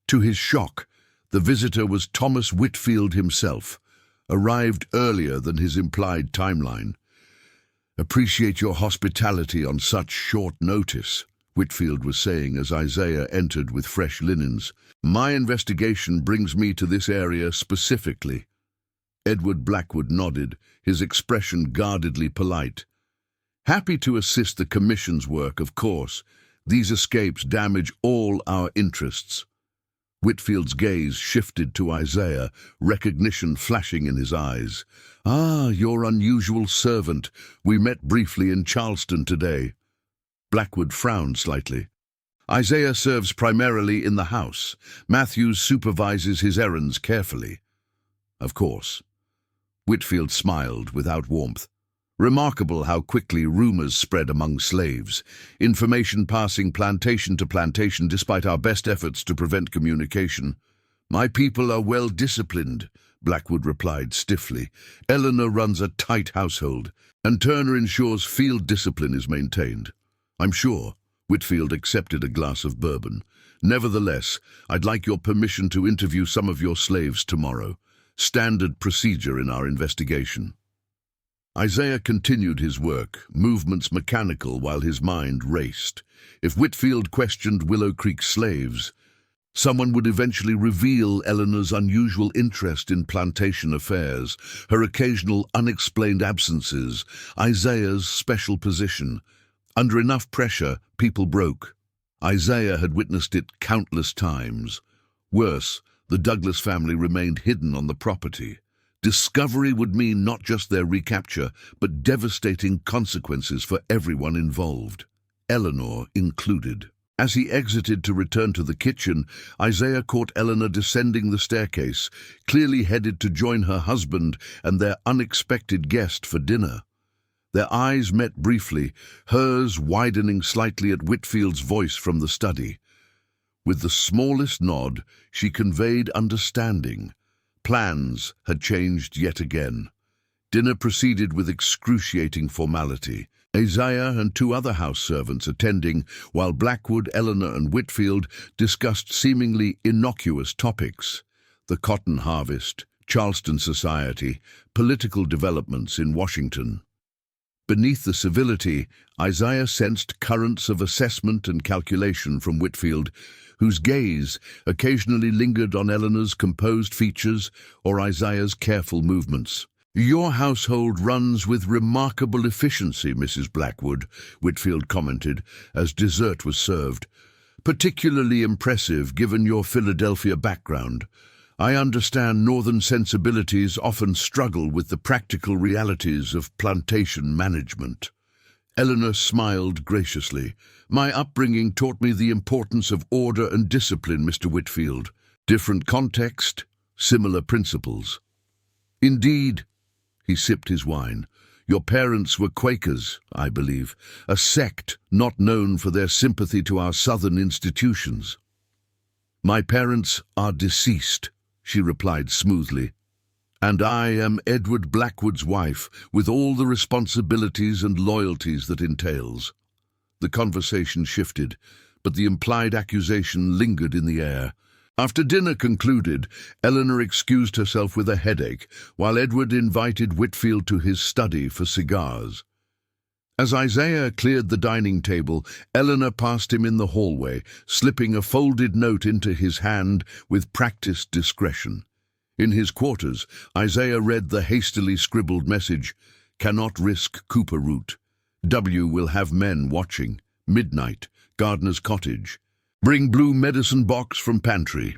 Speaker 1: To his shock, the visitor was Thomas Whitfield himself, arrived earlier than his implied timeline. "Appreciate your hospitality on such short notice," Whitfield was saying as Isaiah entered with fresh linens. "My investigation brings me to this area specifically." Edward Blackwood nodded, his expression guardedly polite. "Happy to assist the Commission's work, of course. These escapes damage all our interests." Whitfield's gaze shifted to Isaiah, recognition flashing in his eyes. "Ah, your unusual servant. We met briefly in Charleston today." Blackwood frowned slightly. "Isaiah serves primarily in the house. Matthews supervises his errands carefully." "Of course." Whitfield smiled without warmth. Remarkable how quickly rumors spread among slaves, information passing plantation to plantation despite our best efforts to prevent communication. "My people are well disciplined," Blackwood replied stiffly. "Eleanor runs a tight household, and Turner ensures field discipline is maintained." "I'm sure." Whitfield accepted a glass of bourbon. "Nevertheless, I'd like your permission to interview some of your slaves tomorrow. Standard procedure in our investigation." Isaiah continued his work, movements mechanical while his mind raced. If Whitfield questioned Willow Creek slaves, someone would eventually reveal Eleanor's unusual interest in plantation affairs, her occasional unexplained absences, Isaiah's special position. Under enough pressure, people broke. Isaiah had witnessed it countless times. Worse, the Douglas family remained hidden on the property. Discovery would mean not just their recapture, but devastating consequences for everyone involved, Eleanor included. As he exited to return to the kitchen, Isaiah caught Eleanor descending the staircase, clearly headed to join her husband and their unexpected guest for dinner. Their eyes met briefly, hers widening slightly at Whitfield's voice from the study. With the smallest nod, she conveyed understanding. Plans had changed yet again. Dinner proceeded with excruciating formality. Isaiah and two other house servants attending, while Blackwood, Eleanor, and Whitfield discussed seemingly innocuous topics: the cotton harvest, Charleston society, political developments in Washington. Beneath the civility, Isaiah sensed currents of assessment and calculation from Whitfield, whose gaze occasionally lingered on Eleanor's composed features or Isaiah's careful movements. "Your household runs with remarkable efficiency, Mrs. Blackwood," Whitfield commented as dessert was served. "Particularly impressive given your Philadelphia background. I understand northern sensibilities often struggle with the practical realities of plantation management." Eleanor smiled graciously. "My upbringing taught me the importance of order and discipline, Mr. Whitfield. Different context, similar principles." "Indeed." He sipped his wine. "Your parents were Quakers, I believe, a sect not known for their sympathy to our southern institutions." "My parents are deceased," she replied smoothly. "And I am Edward Blackwood's wife, with all the responsibilities and loyalties that entails." The conversation shifted, but the implied accusation lingered in the air. After dinner concluded, Eleanor excused herself with a headache, while Edward invited Whitfield to his study for cigars. As Isaiah cleared the dining table, Eleanor passed him in the hallway, slipping a folded note into his hand with practiced discretion. In his quarters, Isaiah read the hastily scribbled message: "Cannot risk Cooper route. W will have men watching. Midnight, Gardener's cottage. Bring blue medicine box from pantry."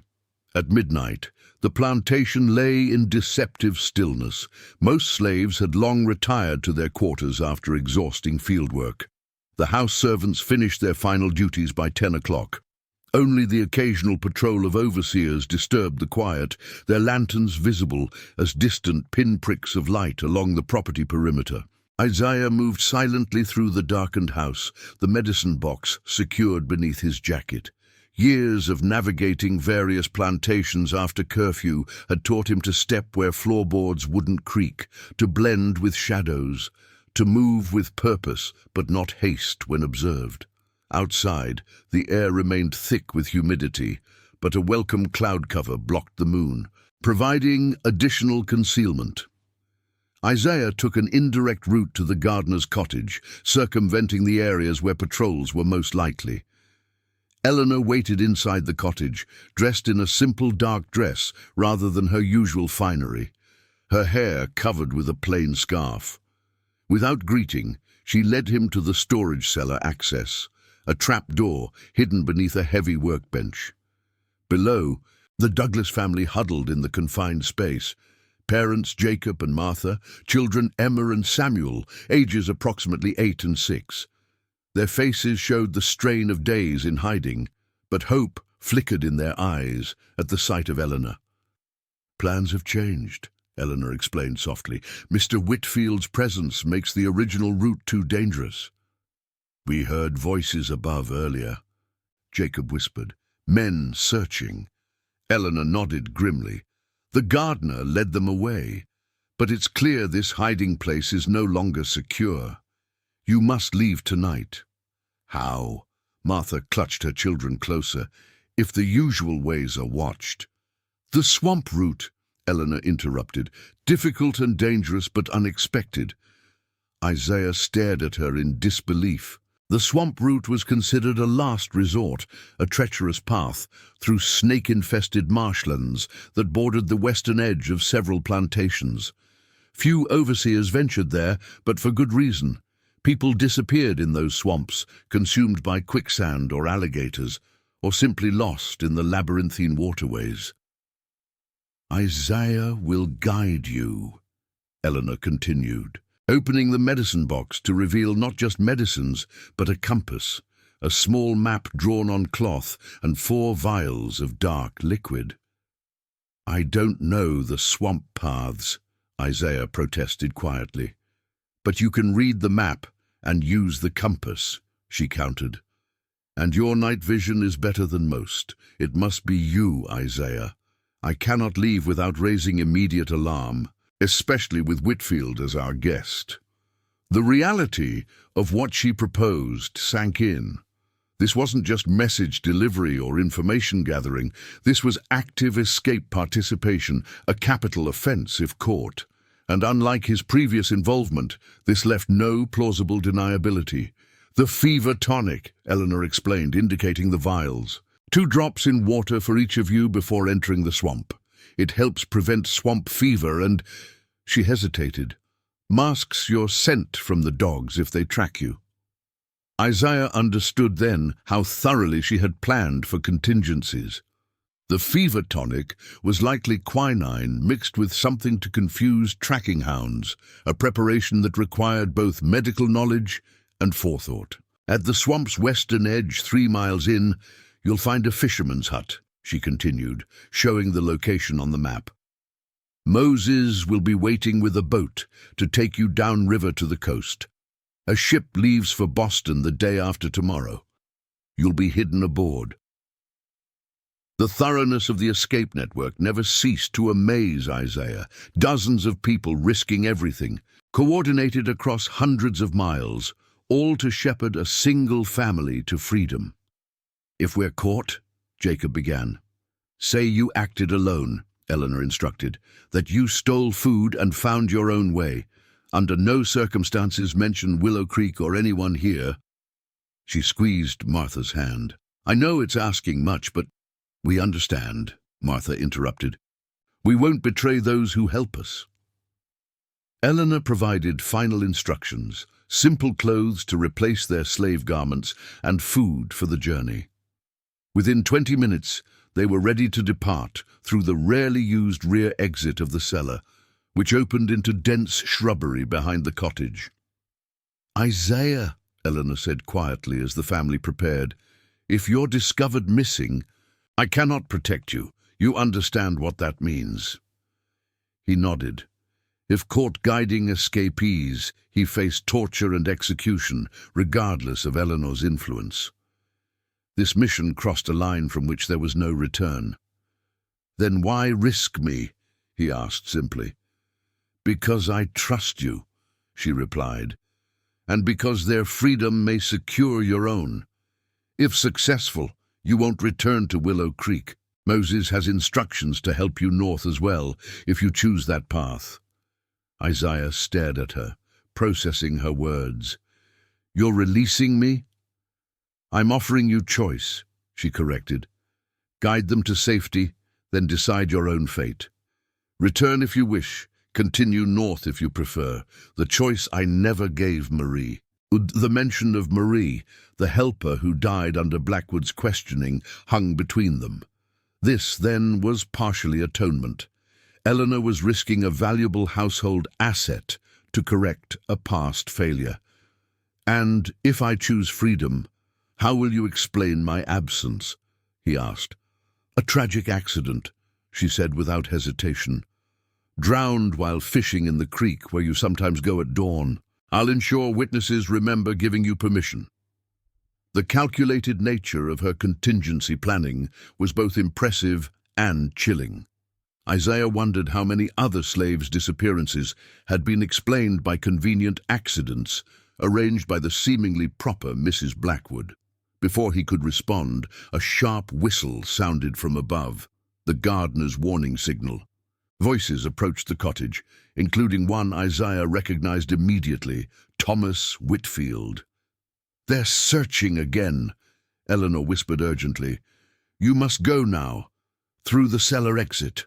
Speaker 1: At midnight, the plantation lay in deceptive stillness. Most slaves had long retired to their quarters after exhausting fieldwork. The house servants finished their final duties by 10 o'clock. Only the occasional patrol of overseers disturbed the quiet, their lanterns visible as distant pinpricks of light along the property perimeter. Isaiah moved silently through the darkened house, the medicine box secured beneath his jacket. Years of navigating various plantations after curfew had taught him to step where floorboards wouldn't creak, to blend with shadows, to move with purpose but not haste when observed. Outside, the air remained thick with humidity, but a welcome cloud cover blocked the moon, providing additional concealment. Isaiah took an indirect route to the gardener's cottage, circumventing the areas where patrols were most likely. Eleanor waited inside the cottage, dressed in a simple dark dress rather than her usual finery, her hair covered with a plain scarf. Without greeting, she led him to the storage cellar access, a trap door hidden beneath a heavy workbench. Below, the Douglas family huddled in the confined space. Parents Jacob and Martha, children Emma and Samuel, ages approximately 8 and 6. Their faces showed the strain of days in hiding, but hope flickered in their eyes at the sight of Eleanor. "Plans have changed," Eleanor explained softly. "Mr. Whitfield's presence makes the original route too dangerous." "We heard voices above earlier," Jacob whispered. "Men searching." Eleanor nodded grimly. "The gardener led them away, but it's clear this hiding place is no longer secure. You must leave tonight." "How?" Martha clutched her children closer. "If the usual ways are watched." "The swamp route," Eleanor interrupted. "Difficult and dangerous but unexpected." Isaiah stared at her in disbelief. The swamp route was considered a last resort, a treacherous path through snake-infested marshlands that bordered the western edge of several plantations. Few overseers ventured there, but for good reason. People disappeared in those swamps, consumed by quicksand or alligators, or simply lost in the labyrinthine waterways. "Isaiah will guide you," Eleanor continued, opening the medicine box to reveal not just medicines, but a compass, a small map drawn on cloth, and 4 vials of dark liquid. "I don't know the swamp paths," Isaiah protested quietly. "But you can read the map and use the compass," she countered. And your night vision is better than most. It must be you, Isaiah. I cannot leave without raising immediate alarm, especially with Whitfield as our guest. The reality of what she proposed sank in. This wasn't just message delivery or information gathering. This was active escape participation, a capital offense if caught. And unlike his previous involvement, this left no plausible deniability. The fever tonic, Eleanor explained, indicating the vials. 2 drops in water for each of you before entering the swamp. It helps prevent swamp fever and... She hesitated. Masks your scent from the dogs if they track you. Isaiah understood then how thoroughly she had planned for contingencies. The fever tonic was likely quinine mixed with something to confuse tracking hounds, a preparation that required both medical knowledge and forethought. At the swamp's western edge, 3 miles in, you'll find a fisherman's hut, she continued, showing the location on the map. Moses will be waiting with a boat to take you downriver to the coast. A ship leaves for Boston the day after tomorrow. You'll be hidden aboard. The thoroughness of the escape network never ceased to amaze Isaiah. Dozens of people risking everything, coordinated across hundreds of miles, all to shepherd a single family to freedom. If we're caught, Jacob began. Say you acted alone, Eleanor instructed, that you stole food and found your own way. Under no circumstances mention Willow Creek or anyone here. She squeezed Martha's hand. I know it's asking much, but we understand, Martha interrupted. We won't betray those who help us. Eleanor provided final instructions, simple clothes to replace their slave garments and food for the journey. Within 20 minutes, they were ready to depart through the rarely used rear exit of the cellar, which opened into dense shrubbery behind the cottage. Isaiah, Eleanor said quietly as the family prepared, if you're discovered missing, I cannot protect you. You understand what that means. He nodded. If caught guiding escapees, he faced torture and execution, regardless of Eleanor's influence. This mission crossed a line from which there was no return. Then why risk me? He asked simply. Because I trust you, she replied, and because their freedom may secure your own. If successful, you won't return to Willow Creek. Moses has instructions to help you north as well, if you choose that path. Isaiah stared at her, processing her words. You're releasing me? I'm offering you choice, she corrected. Guide them to safety, then decide your own fate. Return if you wish, continue north if you prefer. The choice I never gave Marie. The mention of Marie, the helper who died under Blackwood's questioning, hung between them. This, then, was partially atonement. Eleanor was risking a valuable household asset to correct a past failure. And if I choose freedom, how will you explain my absence? He asked. A tragic accident, she said without hesitation. Drowned while fishing in the creek where you sometimes go at dawn. I'll ensure witnesses remember giving you permission. The calculated nature of her contingency planning was both impressive and chilling. Isaiah wondered how many other slaves' disappearances had been explained by convenient accidents arranged by the seemingly proper Mrs. Blackwood. Before he could respond, a sharp whistle sounded from above, the gardener's warning signal. Voices approached the cottage, including one Isaiah recognized immediately, Thomas Whitfield. They're searching again, Eleanor whispered urgently. You must go now, through the cellar exit.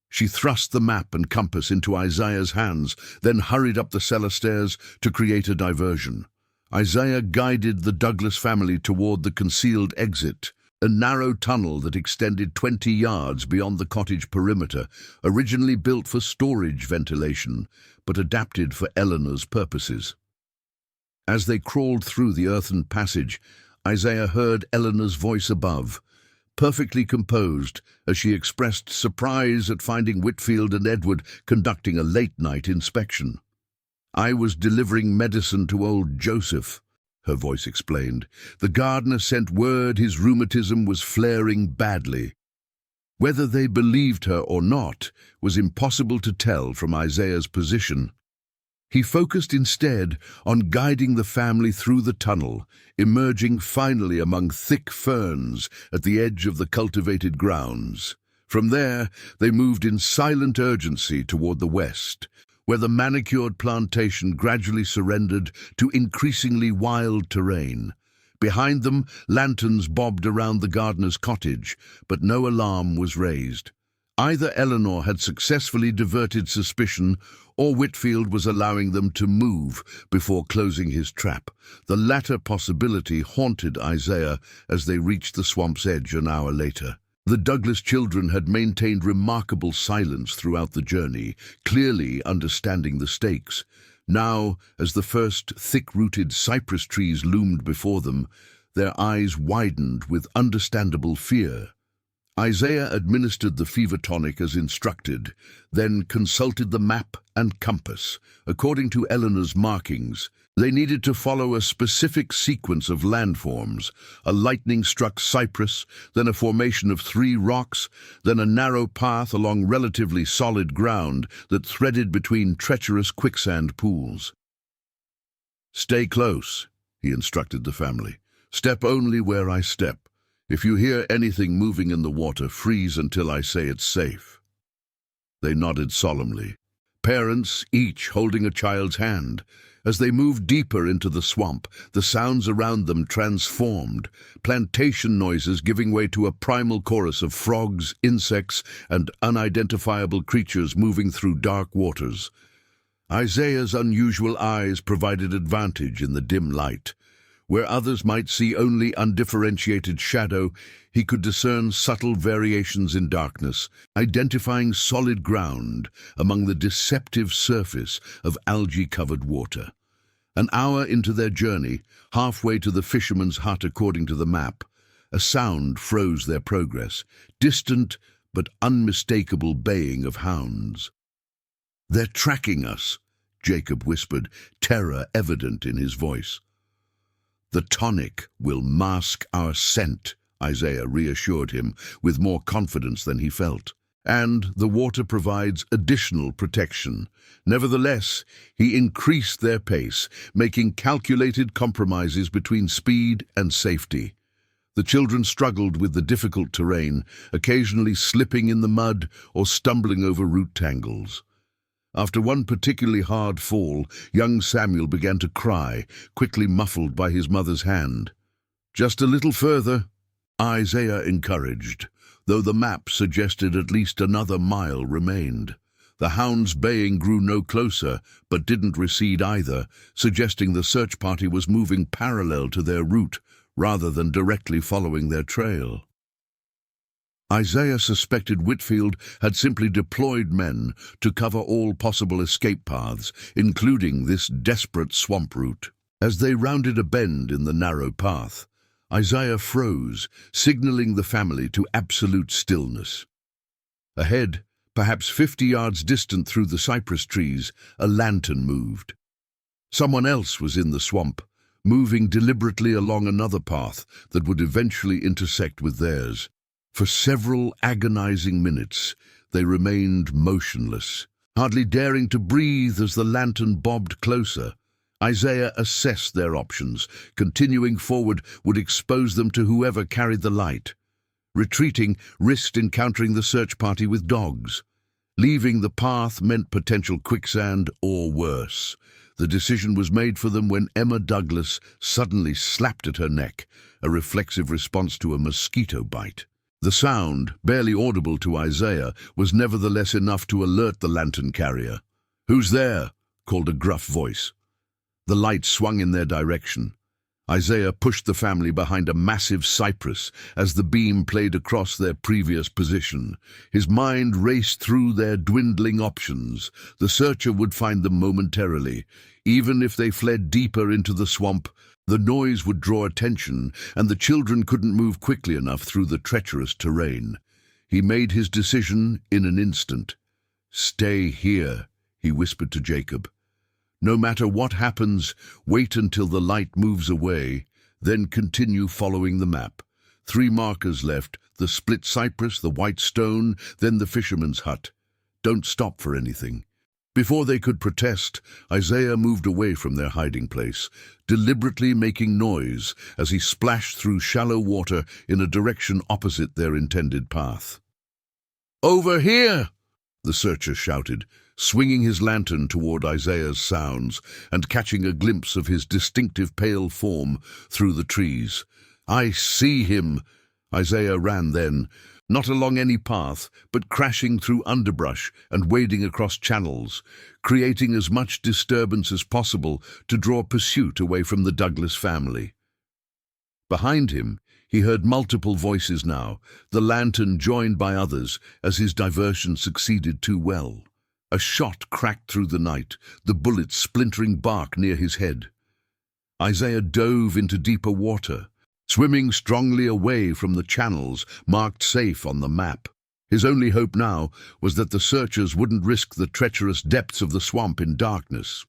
Speaker 1: She thrust the map and compass into Isaiah's hands, then hurried up the cellar stairs to create a diversion. Isaiah guided the Douglas family toward the concealed exit, a narrow tunnel that extended 20 yards beyond the cottage perimeter, originally built for storage ventilation, but adapted for Eleanor's purposes. As they crawled through the earthen passage, Isaiah heard Eleanor's voice above, perfectly composed as she expressed surprise at finding Whitfield and Edward conducting a late-night inspection. I was delivering medicine to old Joseph, her voice explained. The gardener sent word his rheumatism was flaring badly. Whether they believed her or not was impossible to tell from Isaiah's position. He focused instead on guiding the family through the tunnel, emerging finally among thick ferns at the edge of the cultivated grounds. From there, they moved in silent urgency toward the west, where the manicured plantation gradually surrendered to increasingly wild terrain. Behind them, lanterns bobbed around the gardener's cottage, but no alarm was raised. Either Eleanor had successfully diverted suspicion, or Whitfield was allowing them to move before closing his trap. The latter possibility haunted Isaiah as they reached the swamp's edge an hour later. The Douglas children had maintained remarkable silence throughout the journey, clearly understanding the stakes. Now, as the first thick-rooted cypress trees loomed before them, their eyes widened with understandable fear. Isaiah administered the fever tonic as instructed, then consulted the map and compass. According to Eleanor's markings, they needed to follow a specific sequence of landforms: a lightning-struck cypress, then a formation of 3 rocks, then a narrow path along relatively solid ground that threaded between treacherous quicksand pools. "Stay close," he instructed the family. "Step only where I step. If you hear anything moving in the water, freeze until I say it's safe." They nodded solemnly, parents each holding a child's hand. As they moved deeper into the swamp, the sounds around them transformed, plantation noises giving way to a primal chorus of frogs, insects, and unidentifiable creatures moving through dark waters. Isaiah's unusual eyes provided advantage in the dim light. Where others might see only undifferentiated shadow, he could discern subtle variations in darkness, identifying solid ground among the deceptive surface of algae-covered water. An hour into their journey, halfway to the fisherman's hut according to the map, a sound froze their progress, distant but unmistakable baying of hounds. "They're tracking us," Jacob whispered, terror evident in his voice. "The tonic will mask our scent," Isaiah reassured him with more confidence than he felt. "And the water provides additional protection." Nevertheless, he increased their pace, making calculated compromises between speed and safety. The children struggled with the difficult terrain, occasionally slipping in the mud or stumbling over root tangles. After one particularly hard fall, young Samuel began to cry, quickly muffled by his mother's hand. "Just a little further," Isaiah encouraged, though the map suggested at least another mile remained. The hounds' baying grew no closer, but didn't recede either, suggesting the search party was moving parallel to their route, rather than directly following their trail. Isaiah suspected Whitfield had simply deployed men to cover all possible escape paths, including this desperate swamp route. As they rounded a bend in the narrow path, Isaiah froze, signaling the family to absolute stillness. Ahead, perhaps 50 yards distant through the cypress trees, a lantern moved. Someone else was in the swamp, moving deliberately along another path that would eventually intersect with theirs. For several agonizing minutes, they remained motionless, hardly daring to breathe as the lantern bobbed closer. Isaiah assessed their options. Continuing forward would expose them to whoever carried the light. Retreating risked encountering the search party with dogs. Leaving the path meant potential quicksand or worse. The decision was made for them when Emma Douglas suddenly slapped at her neck, a reflexive response to a mosquito bite. The sound, barely audible to Isaiah, was nevertheless enough to alert the lantern carrier. "Who's there?" called a gruff voice. The light swung in their direction. Isaiah pushed the family behind a massive cypress as the beam played across their previous position. His mind raced through their dwindling options. The searcher would find them momentarily. Even if they fled deeper into the swamp, the noise would draw attention, and the children couldn't move quickly enough through the treacherous terrain. He made his decision in an instant. "Stay here," he whispered to Jacob. No matter what happens, wait until the light moves away, then continue following the map. 3 markers left, the split cypress, the white stone, then the fisherman's hut. Don't stop for anything. Before they could protest, Isaiah moved away from their hiding place, deliberately making noise as he splashed through shallow water in a direction opposite their intended path. "Over here!" the searcher shouted, swinging his lantern toward Isaiah's sounds and catching a glimpse of his distinctive pale form through the trees. "I see him!" Isaiah ran then, not along any path, but crashing through underbrush and wading across channels, creating as much disturbance as possible to draw pursuit away from the Douglas family. Behind him, he heard multiple voices now, the lantern joined by others as his diversion succeeded too well. A shot cracked through the night, the bullet splintering bark near his head. Isaiah dove into deeper water, swimming strongly away from the channels marked safe on the map. His only hope now was that the searchers wouldn't risk the treacherous depths of the swamp in darkness.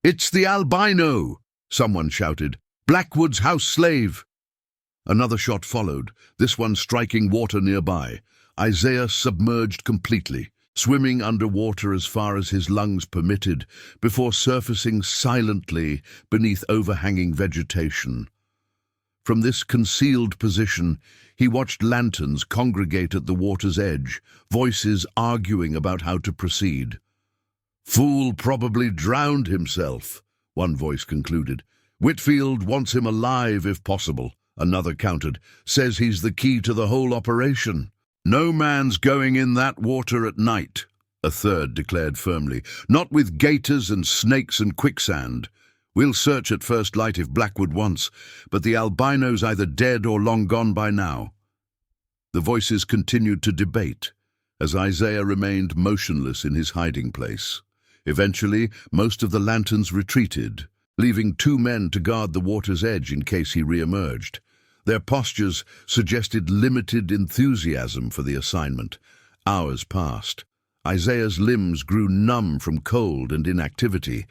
Speaker 1: "It's the Albino!" someone shouted. "Blackwood's house slave!" Another shot followed, this one striking water nearby. Isaiah submerged completely, swimming underwater as far as his lungs permitted, before surfacing silently beneath overhanging vegetation. From this concealed position, he watched lanterns congregate at the water's edge, voices arguing about how to proceed. "Fool probably drowned himself," one voice concluded. "Whitfield wants him alive if possible," another countered. "Says he's the key to the whole operation." "No man's going in that water at night," a third declared firmly. "Not with gators and snakes and quicksand. We'll search at first light if Blackwood wants, but the Albino's either dead or long gone by now." The voices continued to debate, as Isaiah remained motionless in his hiding place. Eventually, most of the lanterns retreated, leaving 2 men to guard the water's edge in case he re-emerged. Their postures suggested limited enthusiasm for the assignment. Hours passed. Isaiah's limbs grew numb from cold and inactivity.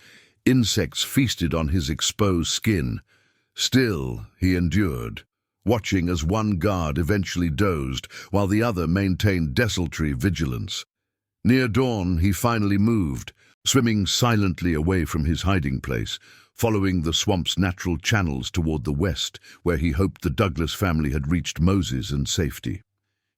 Speaker 1: Insects feasted on his exposed skin. Still, he endured, watching as one guard eventually dozed while the other maintained desultory vigilance. Near dawn, he finally moved, swimming silently away from his hiding place, following the swamp's natural channels toward the west, where he hoped the Douglas family had reached Moses in safety.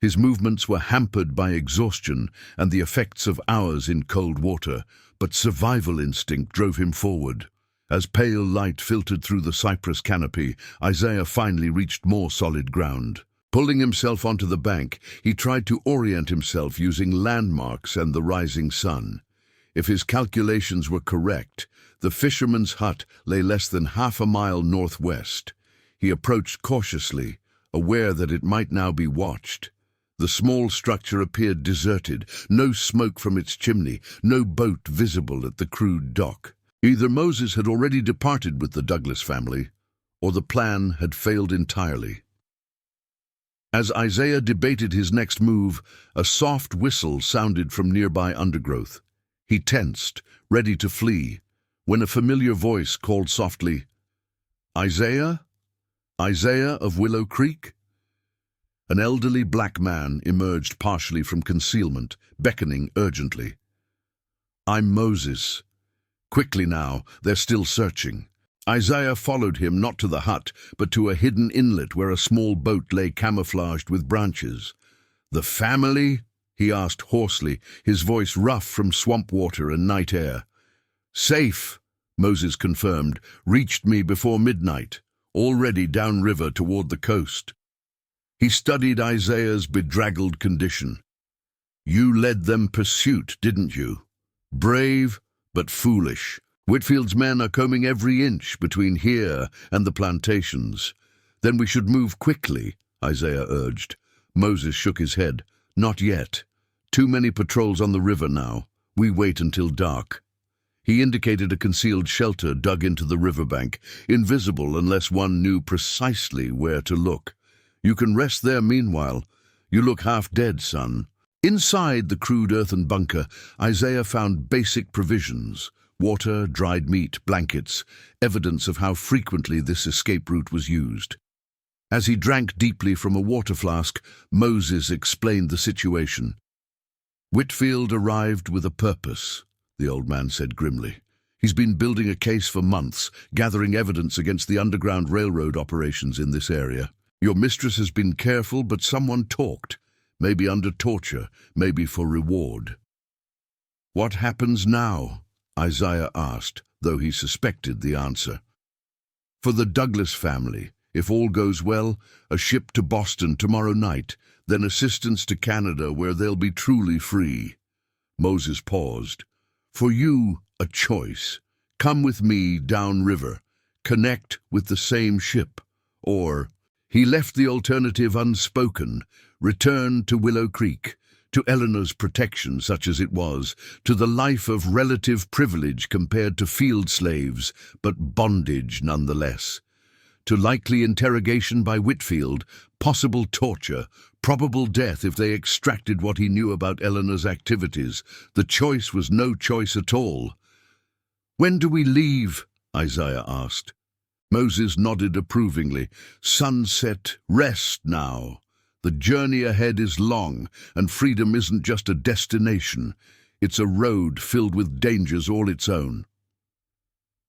Speaker 1: His movements were hampered by exhaustion and the effects of hours in cold water, but survival instinct drove him forward. As pale light filtered through the cypress canopy, Isaiah finally reached more solid ground. Pulling himself onto the bank, he tried to orient himself using landmarks and the rising sun. If his calculations were correct, the fisherman's hut lay less than half a mile northwest. He approached cautiously, aware that it might now be watched. The small structure appeared deserted, no smoke from its chimney, no boat visible at the crude dock. Either Moses had already departed with the Douglas family, or the plan had failed entirely. As Isaiah debated his next move, a soft whistle sounded from nearby undergrowth. He tensed, ready to flee, when a familiar voice called softly, "Isaiah? Isaiah of Willow Creek?" An elderly black man emerged partially from concealment, beckoning urgently. "I'm Moses. Quickly now, they're still searching." Isaiah followed him not to the hut, but to a hidden inlet where a small boat lay camouflaged with branches. "The family?" he asked hoarsely, his voice rough from swamp water and night air. "Safe," Moses confirmed, "reached me before midnight, already downriver toward the coast." He studied Isaiah's bedraggled condition. "You led them pursuit, didn't you? Brave, but foolish. Whitfield's men are combing every inch between here and the plantations. Then we should move quickly," Isaiah urged. Moses shook his head. "Not yet. Too many patrols on the river now. We wait until dark." He indicated a concealed shelter dug into the riverbank, invisible unless one knew precisely where to look. "You can rest there meanwhile. You look half dead, son." Inside the crude earthen bunker, Isaiah found basic provisions: water, dried meat, blankets, evidence of how frequently this escape route was used. As he drank deeply from a water flask, Moses explained the situation. "Whitfield arrived with a purpose," the old man said grimly. "He's been building a case for months, gathering evidence against the Underground Railroad operations in this area. Your mistress has been careful, but someone talked, maybe under torture, maybe for reward." "What happens now?" Isaiah asked, though he suspected the answer. "For the Douglas family, if all goes well, a ship to Boston tomorrow night, then assistance to Canada where they'll be truly free." Moses paused. "For you, a choice. Come with me downriver, connect with the same ship, or..." He left the alternative unspoken, returned to Willow Creek, to Eleanor's protection such as it was, to the life of relative privilege compared to field slaves, but bondage nonetheless, to likely interrogation by Whitfield, possible torture, probable death if they extracted what he knew about Eleanor's activities. The choice was no choice at all. "When do we leave?" Isaiah asked. Moses nodded approvingly. "Sunset, rest now. The journey ahead is long, and freedom isn't just a destination. It's a road filled with dangers all its own."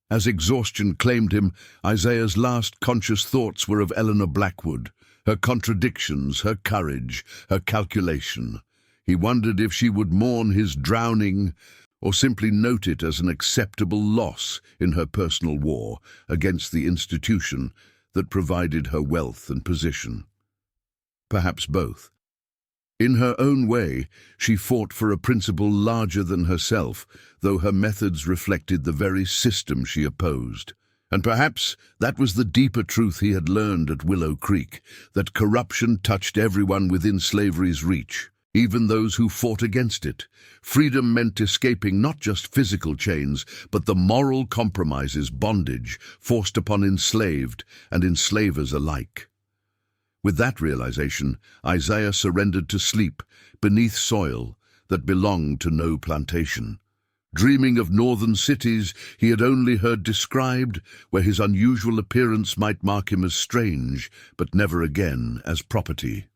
Speaker 1: As exhaustion claimed him, Isaiah's last conscious thoughts were of Eleanor Blackwood, her contradictions, her courage, her calculation. He wondered if she would mourn his drowning, or simply note it as an acceptable loss in her personal war against the institution that provided her wealth and position. Perhaps both. In her own way, she fought for a principle larger than herself, though her methods reflected the very system she opposed. And perhaps that was the deeper truth he had learned at Willow Creek, that corruption touched everyone within slavery's reach, even those who fought against it. Freedom meant escaping not just physical chains, but the moral compromises, bondage, forced upon enslaved and enslavers alike. With that realization, Isaiah surrendered to sleep beneath soil that belonged to no plantation. Dreaming of northern cities he had only heard described, where his unusual appearance might mark him as strange, but never again as property.